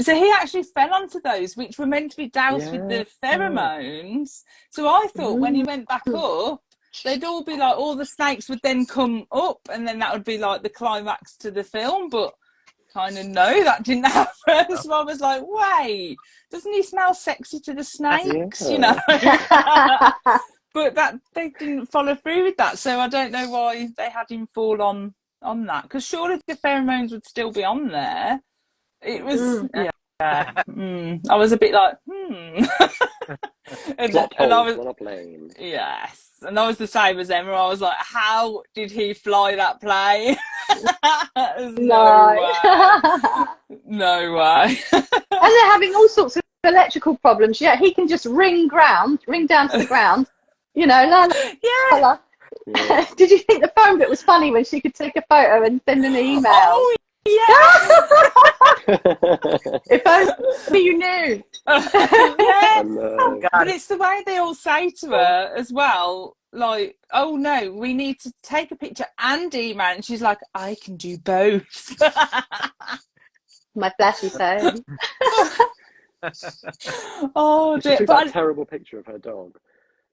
So he actually fell onto those, which were meant to be doused with the pheromones. So I thought when he went back up, they'd all be like, all the snakes would then come up, and then that would be like the climax to the film. But kind of no, that didn't happen. So I was like, wait, doesn't he smell sexy to the snakes? But that they didn't follow through with that. So I don't know why they had him fall on that, because surely the pheromones would still be on there. It was I was a bit like, Plot and I holes was, on a plane. yes, and I was the same as Emma. I was like, how did he fly that plane? There's no No. way. No way. And they're having all sorts of electrical problems. Yeah, he can just ring down to the ground. You know, la, la, Yeah. la. Yeah. Did you think the phone bit was funny when she could take a photo and send an email? Oh, yeah. If only you knew. Yeah. And, But it's the way they all say to her as well, like, oh no, we need to take a picture and email. And she's like, I can do both. My flashy phone. Oh she dear. took But that terrible picture of her dog.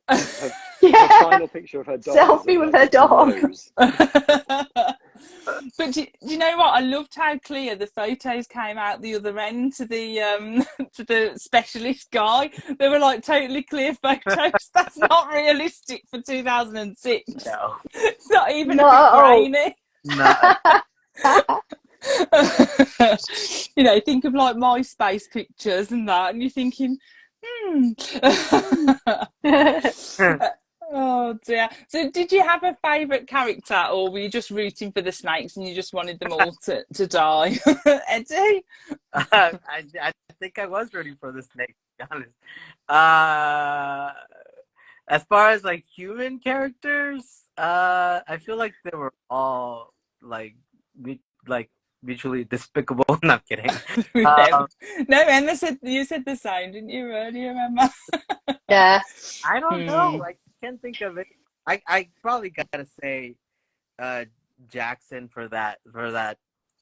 Her Yeah. final picture of her dog. Selfie was with like her dog. nose. But do you know what? I loved how clear the photos came out the other end to the to the specialist guy. They were like totally clear photos. That's not realistic for 2006. No. It's not even No. a bit grainy. No. You know, think of like MySpace pictures and that, and you're thinking, oh dear. So did you have a favourite character, or were you just rooting for the snakes and you just wanted them all to die? Eddie? I think I was rooting for the snake, to be honest. As far as like human characters, I feel like they were all like mutually despicable. No, I'm kidding. No, Emma said, you said the same, didn't you, earlier, Emma? Yeah. I don't know. I can't think of it. I probably gotta say Jackson for that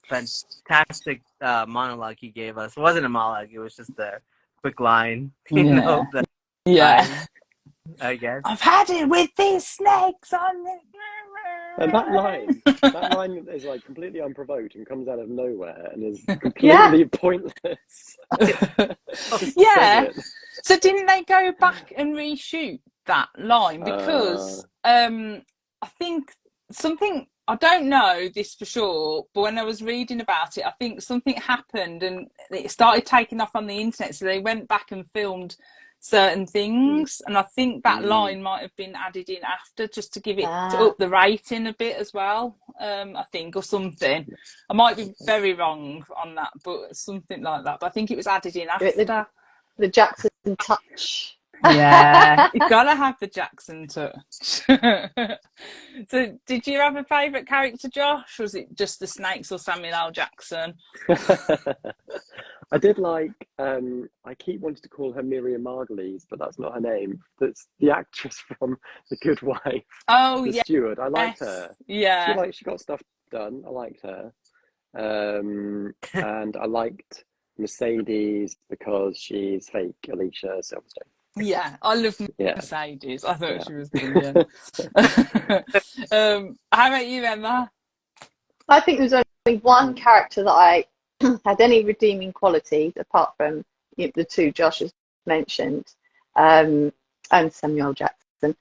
fantastic monologue he gave us. It wasn't a monologue, it was just a quick line. You know, Yeah. I guess. I've had it with these snakes on it. And that line is like completely unprovoked and comes out of nowhere and is completely pointless. Yeah. So didn't they go back and reshoot that line? Because I think something, I don't know this for sure, but when I was reading about it, I think something happened and it started taking off on the internet. So they went back and filmed certain things, and I think that line might have been added in after just to give it to up the rating a bit as well. I think, or something. I might be very wrong on that, but something like that. But I think it was added in after. The Jackson touch. Yeah, you gotta have the Jackson touch. So, did you have a favourite character, Josh? Or was it just the snakes or Samuel L. Jackson? I did like, I keep wanting to call her Miriam Margolyes, but that's not her name. That's the actress from The Good Wife. Oh, the yeah. steward. I liked her. Yeah. She got stuff done. I liked her. And I liked Mercedes because she's fake Alicia Silverstone. Yeah, I love Mercedes. I thought she was brilliant. How about you, Emma? I think there's only one character that I had any redeeming qualities apart from the two Josh has mentioned, and Samuel Jackson,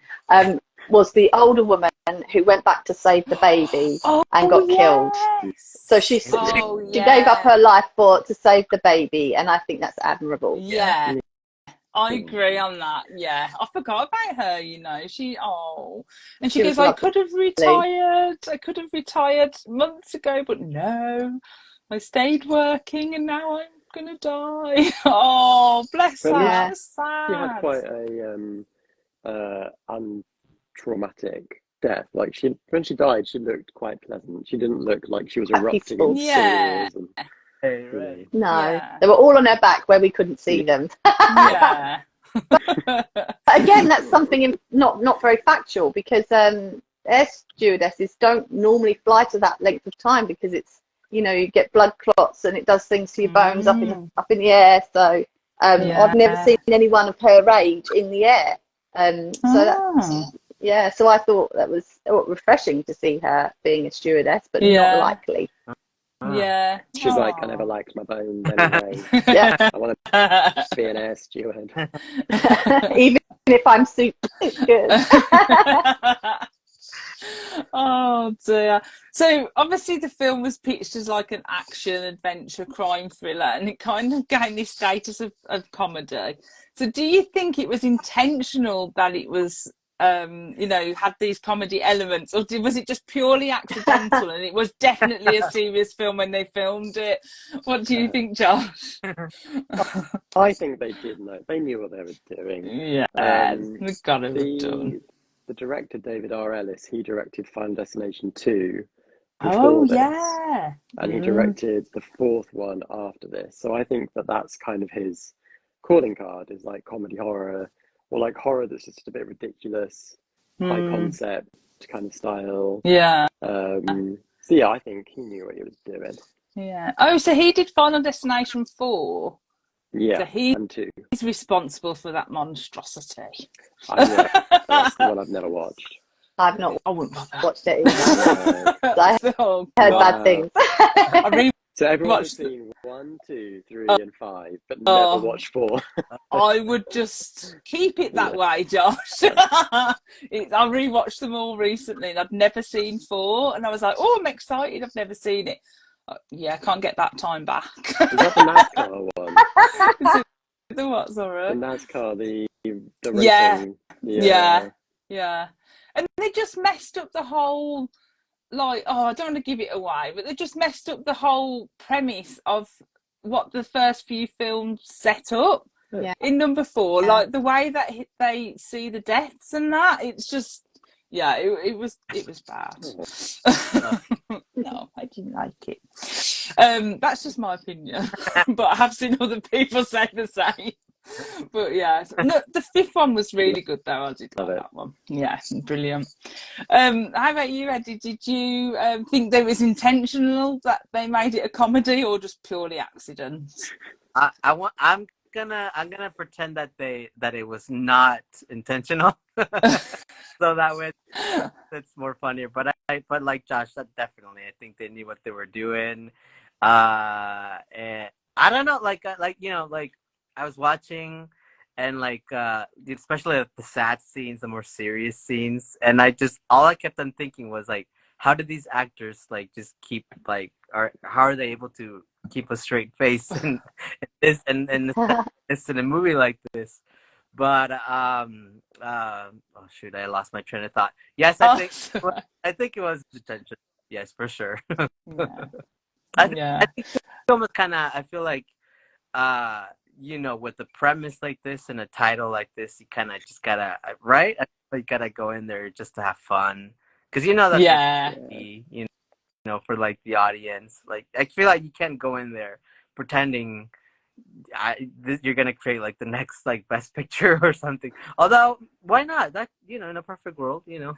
was the older woman who went back to save the baby and got killed. So she gave up her life to save the baby, and I think that's admirable. Yeah. I agree on that. Yeah, I forgot about her. You know, and she goes, "I could have retired. I could have retired months ago, but no, I stayed working, and now I'm gonna die." Oh, bless her. That was sad. She had quite a untraumatic death. Like when she died, she looked quite pleasant. She didn't look like she was erupting in tears. Right. No, they were all on her back where we couldn't see them. Yeah. But again, that's something not very factual, because air stewardesses don't normally fly to that length of time because it's, you get blood clots and it does things to your bones up in the air. So I've never seen anyone of her age in the air. So I thought that was refreshing to see her being a stewardess, but not likely. Yeah. She's like, I never liked my bones anyway. I want to be an air steward. Even if I'm super good. Oh dear. So obviously the film was pitched as like an action, adventure, crime thriller, and it kind of gained this status of comedy. So do you think it was intentional that it was, you know, had these comedy elements, or was it just purely accidental and it was definitely a serious film when they filmed it? What do you think, Josh? I think they did know. They knew what they were doing. Yeah, they got it done. The director, David R. Ellis, he directed Final Destination 2 Oh before this, yeah. and he directed the fourth one after this. So I think that that's kind of his calling card, is like comedy horror, or like horror that's just a bit ridiculous, high concept kind of style. Yeah. So yeah, I think he knew what he was doing. Yeah. Oh, so he did Final Destination 4. Yeah, So and 2. He's responsible for that monstrosity. Yeah, that's the one I've never watched. I've not I wouldn't bother. watched it either. I Oh, heard God. bad things. I So everyone has rewatched seen 1, 2, 3, and 5, but never watched 4. I would just keep it that way, Josh. I rewatched them all recently and I'd never seen 4, and I was like, oh, I'm excited, I've never seen it. Yeah, I can't get that time back. Is that the NASCAR one? Is it the what, sorry? The NASCAR, the racing. Yeah. And they just messed up the whole, like, I don't want to give it away, but they just messed up the whole premise of what the first few films set up. Yeah. In number 4, like the way that they see the deaths and that, it's just, yeah, it was bad. No, I didn't like it. That's just my opinion, but I have seen other people say the same. But yeah, no, the 5th one was really good though. I did like that one. Yeah, brilliant. How about you, Eddie? Did you think that it was intentional that they made it a comedy, or just purely accident? I'm gonna pretend that it was not intentional, so that way it's more funnier. But like Josh, that definitely, I think they knew what they were doing. And I don't know, like you know, like I was watching, and like especially the sad scenes, the more serious scenes, and all I kept on thinking was like, how did these actors like just keep like, how are they able to keep a straight face in this and it's in a movie like this? But oh shoot, I lost my train of thought. Yes, I think it was intention. Yes, for sure. I think the film is kind of, I feel like you know, with the premise like this and a title like this, you kind of just gotta, right? You gotta go in there just to have fun, because you know that's you know, for like the audience. Like, I feel like you can't go in there pretending you're gonna create like the next like best picture or something. Although, why not? That, you know, in a perfect world, you know,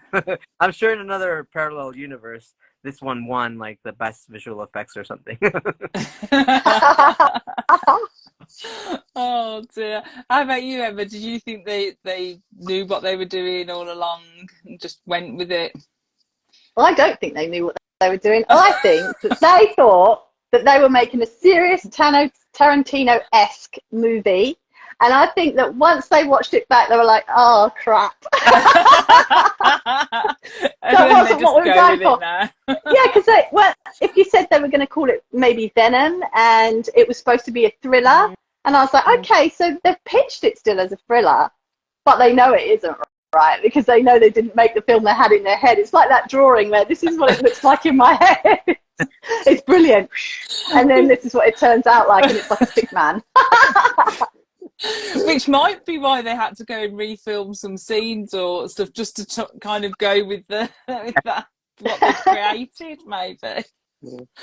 I'm sure in another parallel universe, this one won like the best visual effects or something. Oh dear. How about you, Emma? Did you think they knew what they were doing all along and just went with it? Well, I don't think they knew what they were doing. I think that they thought that they were making a serious Tarantino-esque movie. And I think that once they watched it back, they were like, oh, crap. That wasn't what we were going for. Yeah, because if you said they were going to call it maybe Venom, and it was supposed to be a thriller, and I was like, okay, so they've pitched it still as a thriller, but they know it isn't, right? Because they know they didn't make the film they had in their head. It's like that drawing where this is what it looks like in my head. It's brilliant. And then this is what it turns out like, and it's like a stick man. Which might be why they had to go and refilm some scenes or stuff just to kind of go with that what they created, maybe.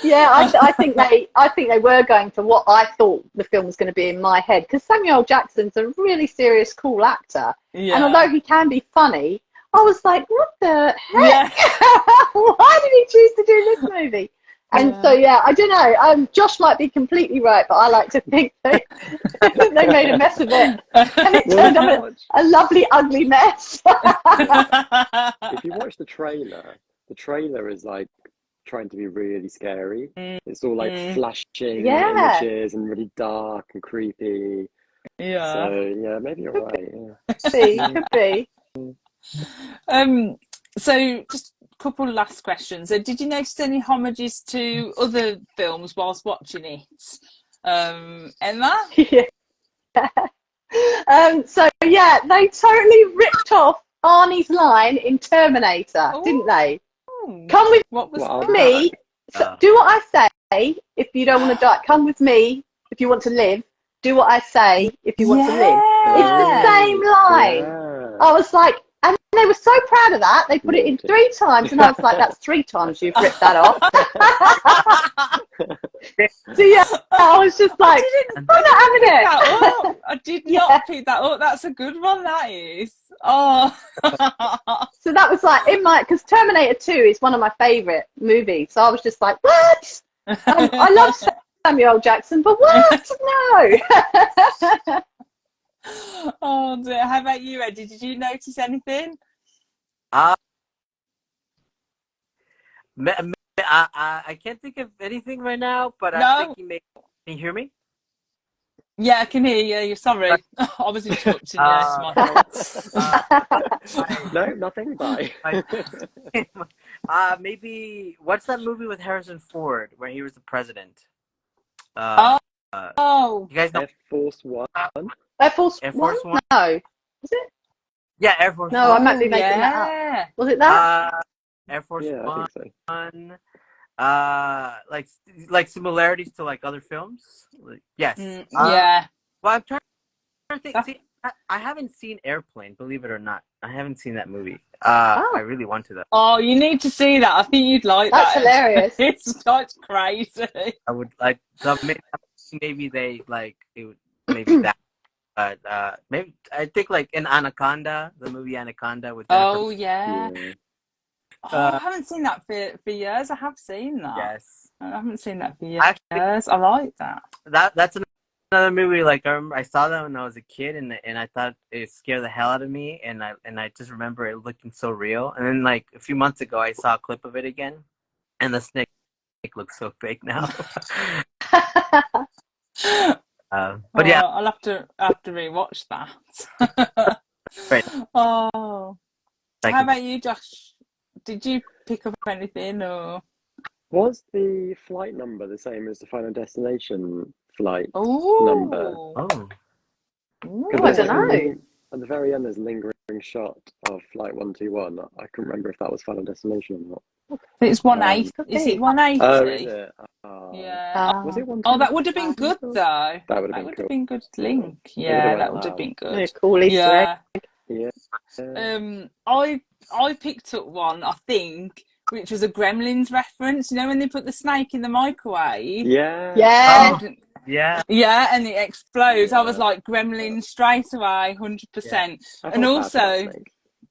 Yeah, I think they were going for what I thought the film was going to be in my head, because Samuel L. Jackson's a really serious, cool actor, and although he can be funny, I was like, what the heck? Why did he choose to do this movie? And so, yeah, I don't know. Josh might be completely right, but I like to think they made a mess of it. And it turned out a lovely, ugly mess. If you watch the trailer is like trying to be really scary. It's all like flashing images and really dark and creepy. Yeah. So, yeah, maybe you're right. Yeah. Could be. So just couple last questions. So did you notice any homages to other films whilst watching it? Emma? Yeah. So yeah, they totally ripped off Arnie's line in Terminator, didn't they? Come with What was Well, that? me. So do what I say if you don't want to die. Come with me if you want to live. Do what I say if you want to live. It's the same line. Yeah. I was like, and they were so proud of that. They put it in 3 times, and I was like, that's 3 times you've ripped that off. So yeah, I was just like, I'm not having it. I did not pick that up. That's a good one, that is. Oh. So that was like in my, because Terminator 2 is one of my favourite movies. So I was just like, what? I love Samuel Jackson, but what? No. Oh dear. How about you, Eddie? Did you notice anything? I can't think of anything right now, but No? I'm thinking maybe. Can you hear me? Yeah, I can hear you. You're sorry. I was interrupting you. It's my fault. No, nothing. Bye. Maybe what's that movie with Harrison Ford where he was the president? Oh. You guys know Air Force One. Air Force Air Force One? No. Was it? Yeah, Air Force No, One. I might be making that up. Was it that? Air Force Yeah, I One. think so. Like similarities to like other films. Yes. Yeah. Well, I'm trying to think. See, I haven't seen Airplane, believe it or not. I haven't seen that movie. I really want to though. Oh, you need to see that. I think you'd like That's that. hilarious. It's crazy. I would like. So maybe they like it. Maybe that. But maybe I think like in Anaconda, the movie Anaconda with Jennifer. Oh yeah. I haven't seen that for years. I have seen that. Yes. I haven't seen that for years. Actually, I like that. That's another movie. Like I saw that when I was a kid, and I thought it scared the hell out of me, and I just remember it looking so real. And then like a few months ago, I saw a clip of it again, and the snake looks so fake now. But yeah, I'll have to rewatch that. Right. Oh. How about you, Josh? Did you pick up anything or? Was the flight number the same as the Final Destination flight Ooh. number? Oh. I don't know. At the very end, there's a lingering shot of Flight 121. I couldn't remember if that was Final Destination or not. It's 180. Is it 180? Oh, is it? Yeah. Was it 120? Oh, that would have been good though. That would That have would been have cool. been good link. Yeah, that would have been good. Yeah, cool Easter egg. Yeah. I picked up one, I think, which was a Gremlins reference. You know when they put the snake in the microwave? Yeah. Yeah. Yeah. Yeah, and it explodes. I was like, Gremlins straight away, 100%. And also,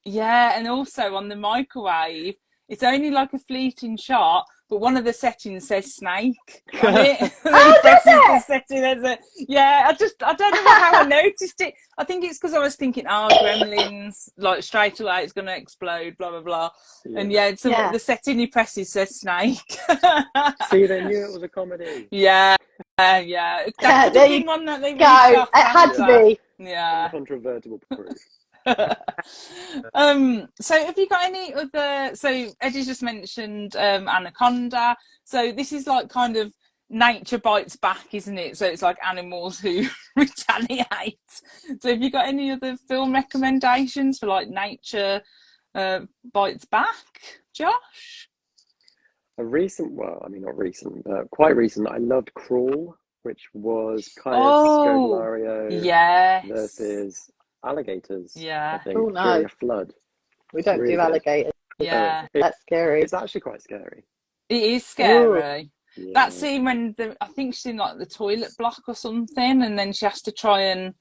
and also on the microwave, it's only like a fleeting shot, but one of the settings says snake on it. Oh, does it? I don't know how I noticed it. I think it's because I was thinking, Gremlins, like straight away it's going to explode, blah, blah, blah. Yeah. And so the setting he presses says snake. See, they knew it was a comedy. Yeah. That could have been one that they go. It had to be. Yeah. Incontrovertible proof. So have you got any other, so Eddie's just mentioned Anaconda, so this is like kind of nature bites back, isn't it? So it's like animals who retaliate. So have you got any other film recommendations for like nature bites back, Josh? Not recent, quite recent. I loved Crawl, which was Kaya Scodelario versus alligators. Yeah. I think during a flood. We don't do alligators. Yeah. That's scary. It's actually quite scary. It is scary. Yeah. That scene when I think she's in like the toilet block or something, and then she has to try and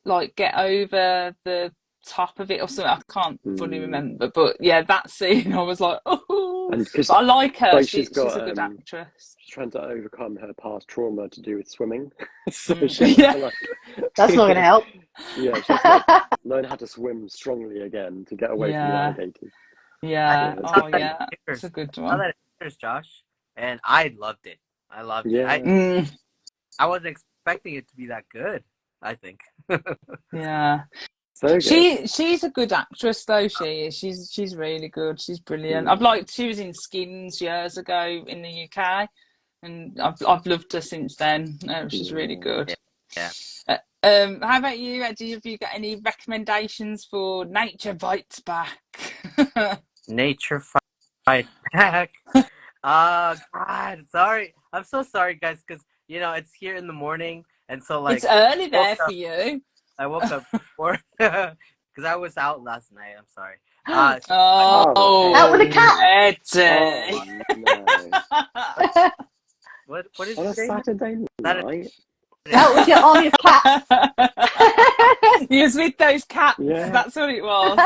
like get over the top of it or something. I can't fully remember, but yeah, that scene I was like, oh. But I like her. Like she's a good actress. She's trying to overcome her past trauma to do with swimming. So that's not going to help. Yeah, she has to learn how to swim strongly again to get away from the alligators. Yeah. It's a good one. I saw that in Josh, and I loved it. I loved it. I wasn't expecting it to be that good, I think. Yeah. So good. She's a good actress though. She is. She's really good. She's brilliant. She was in Skins years ago in the UK, and I've loved her since then. She's really good. Yeah. How about you, Eddie? Have you got any recommendations for Nature Bites Back? Nature Fight Back. Oh God, sorry. I'm so sorry, guys, because it's here in the morning, and so like It's early there for you. I woke up before because I was out last night. I'm sorry. Oh, Out with a cat. Eddie. Oh, no. What is On a it? Saturday night? Out with your army of cats. You was with those cats. Yeah. That's what it was.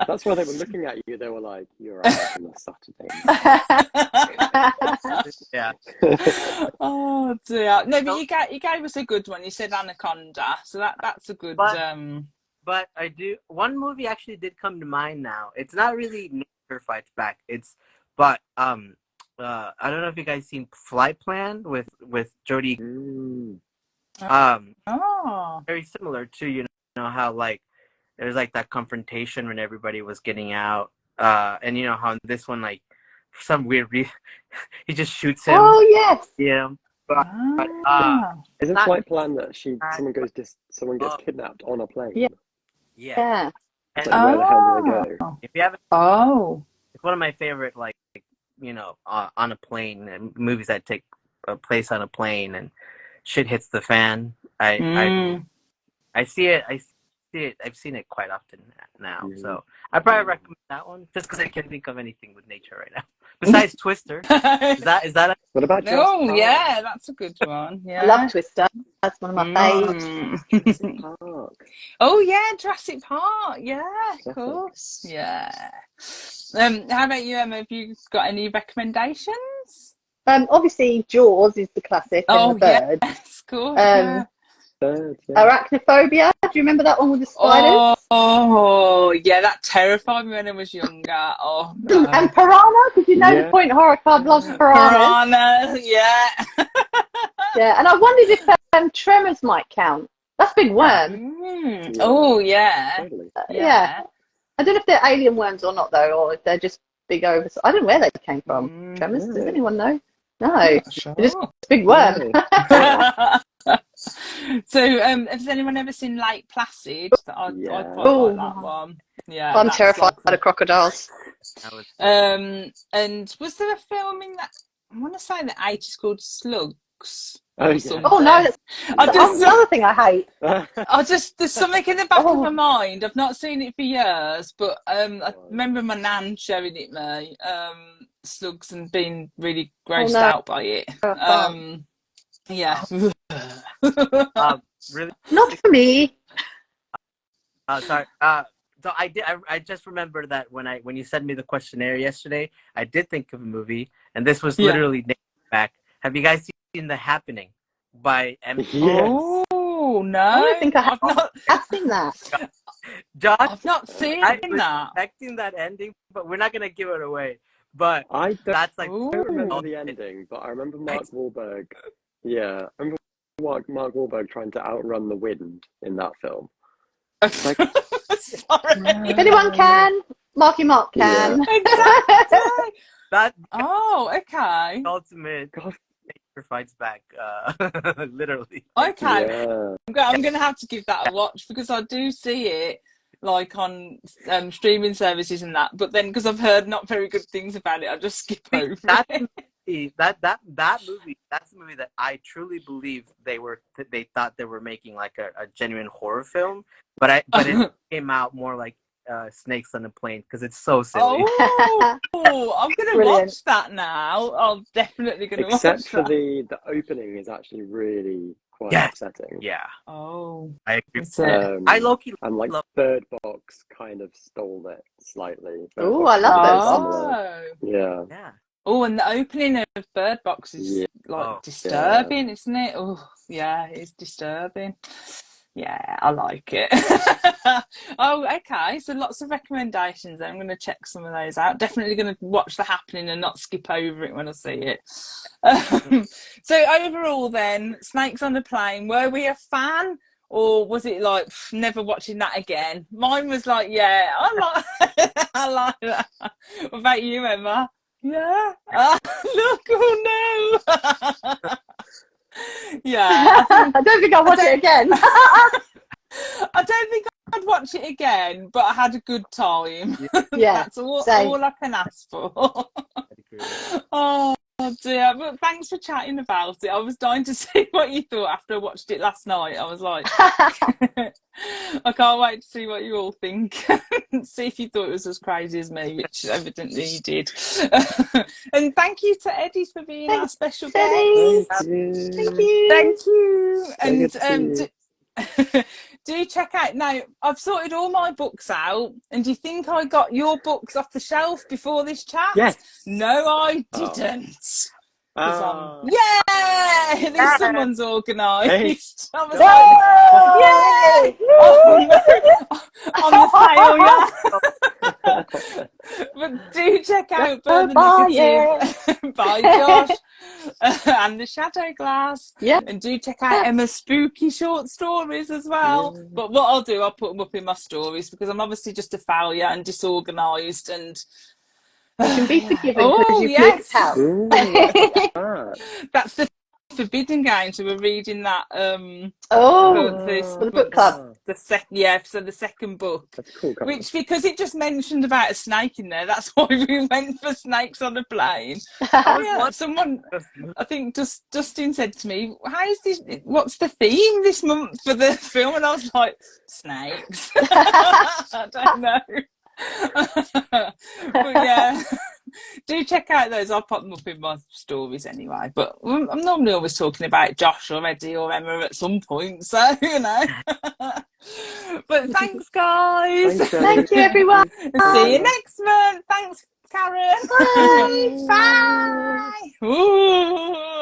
That's why they were looking at you. They were like, "You're out on a Saturday." Yeah. Oh dear. No, but you gave us a good one. You said Anaconda, so that's a good. But I do. One movie actually did come to mind now. It's not really Nature Fights Back. But I don't know if you guys seen Flight Plan with Jodie. Very similar to how like there's like that confrontation when everybody was getting out, and how in this one like for some weird reason he just shoots him. Oh yes. But Is it Flight Plan that someone gets kidnapped on a plane? Yeah. It's like, where the hell do they go? If you haven't, it's one of my favorite like on a plane and movies that take place on a plane and shit hits the fan. I see it. I've seen it quite often now. So I probably recommend that one just because I can't think of anything with nature right now. Besides Twister. Is that What about Jurassic Park? Yeah, that's a good one. Yeah. I love Twister. That's one of my faves. Jurassic Park. Oh yeah, Jurassic Park. Yeah, of Definitely. course. Yeah. How about you, Emma? Have you got any recommendations? Obviously Jaws is the classic and the bird. Yes, of course. Bird, Arachnophobia. Do you remember that one with the spiders? Oh, yeah, that terrified me when I was younger. Oh, no. And Piranha, because the Point Horror Club loves piranhas. Piranha, yeah. Yeah, and I wondered if Tremors might count. That's big worm. Oh, yeah. Totally. Yeah. I don't know if they're alien worms or not, though, or if they're just big over. I don't know where they came from. Tremors? Does anyone know? No. Sure. They're just big worm. So, has anyone ever seen Lake Placid? I quite like that one. Yeah, I'm terrified of crocodiles. And was there a film in that? I want to say the 80s called Slugs. Oh no, that's the other thing I hate. There's something in the back of my mind. I've not seen it for years, but I remember my nan showing it me, Slugs, and being really grossed out by it. Yeah. Really? Not for me. Sorry. So I just remember that when you sent me the questionnaire yesterday, I did think of a movie, and this was literally Nature Back. Have you guys seen The Happening by M? Yes. Oh no! I don't think I've seen that. Josh, I've not seen that. I was expecting that ending, but we're not gonna give it away. But I don't remember the ending, but I remember Mark Wahlberg. Yeah, I remember Mark Wahlberg trying to outrun the wind in that film. Sorry. If anyone can, Marky Mark can. Yeah. Exactly. Okay. Ultimate Nature Fights Back, literally. Okay. Yeah. I'm gonna have to give that a watch because I do see it like on streaming services and that, but then because I've heard not very good things about it, I just skip over it. That movie, that's the movie that I truly believe they thought they were making like a genuine horror film, but it came out more like Snakes on a Plane because it's so silly. Oh, I'm gonna watch that now. I'm definitely gonna watch that. Except for the opening is actually really quite upsetting. Yeah. Oh, I agree. I low-key and like Bird Box kind of stole it slightly. Oh, I love those. Yeah. Oh, and the opening of Bird Box is disturbing, isn't it? Oh, yeah, it's disturbing. Yeah, I like it. Oh, okay. So lots of recommendations. I'm going to check some of those out. Definitely going to watch The Happening and not skip over it when I see it. So overall then, Snakes on the Plane, were we a fan or was it like never watching that again? Mine was like, yeah, I like, I like that. What about you, Emma? Yeah. Look, oh no. Yeah, I don't think I'll watch it again. I don't think I'd watch it again, but I had a good time. Yeah, That's same. all I can ask for. Oh dear, but thanks for chatting about it. I was dying to see what you thought after I watched it last night. I was like, I can't wait to see what you all think. See if you thought it was as crazy as me, which evidently you did. And thank you to Eddie for being our special guest. Eddie. Thank you. Thank you. Thank you. So good to see you. Do check out now. I've sorted all my books out, and do you think I got your books off the shelf before this chat? Yes. No, I Oh. didn't. Ah. Yeah, at least someone's organised. I was like, yeah, on the sale, yeah. But do check out Burn the Negative by Josh and the Shadow Glass. Yeah. And do check out Emma's spooky short stories as well. Yeah. But what I'll do, I'll put them up in my stories because I'm obviously just a failure and disorganised and. You can be forgiven because you yes. out. Ooh, That's the Forbidden Game. So we're reading that. For the book club. So the second book. That's cool. Which, because it just mentioned about a snake in there, that's why we went for snakes on a plane. Someone, I think Dustin said to me, "How is this? What's the theme this month for the film?" And I was like, "Snakes." I don't know. But yeah, do check out those. I'll pop them up in my stories anyway, but I'm normally always talking about Josh or Eddie or Emma at some point, so you know. But thanks guys. Thank you everyone. See you next month. Thanks Karen. Bye. Bye. Ooh.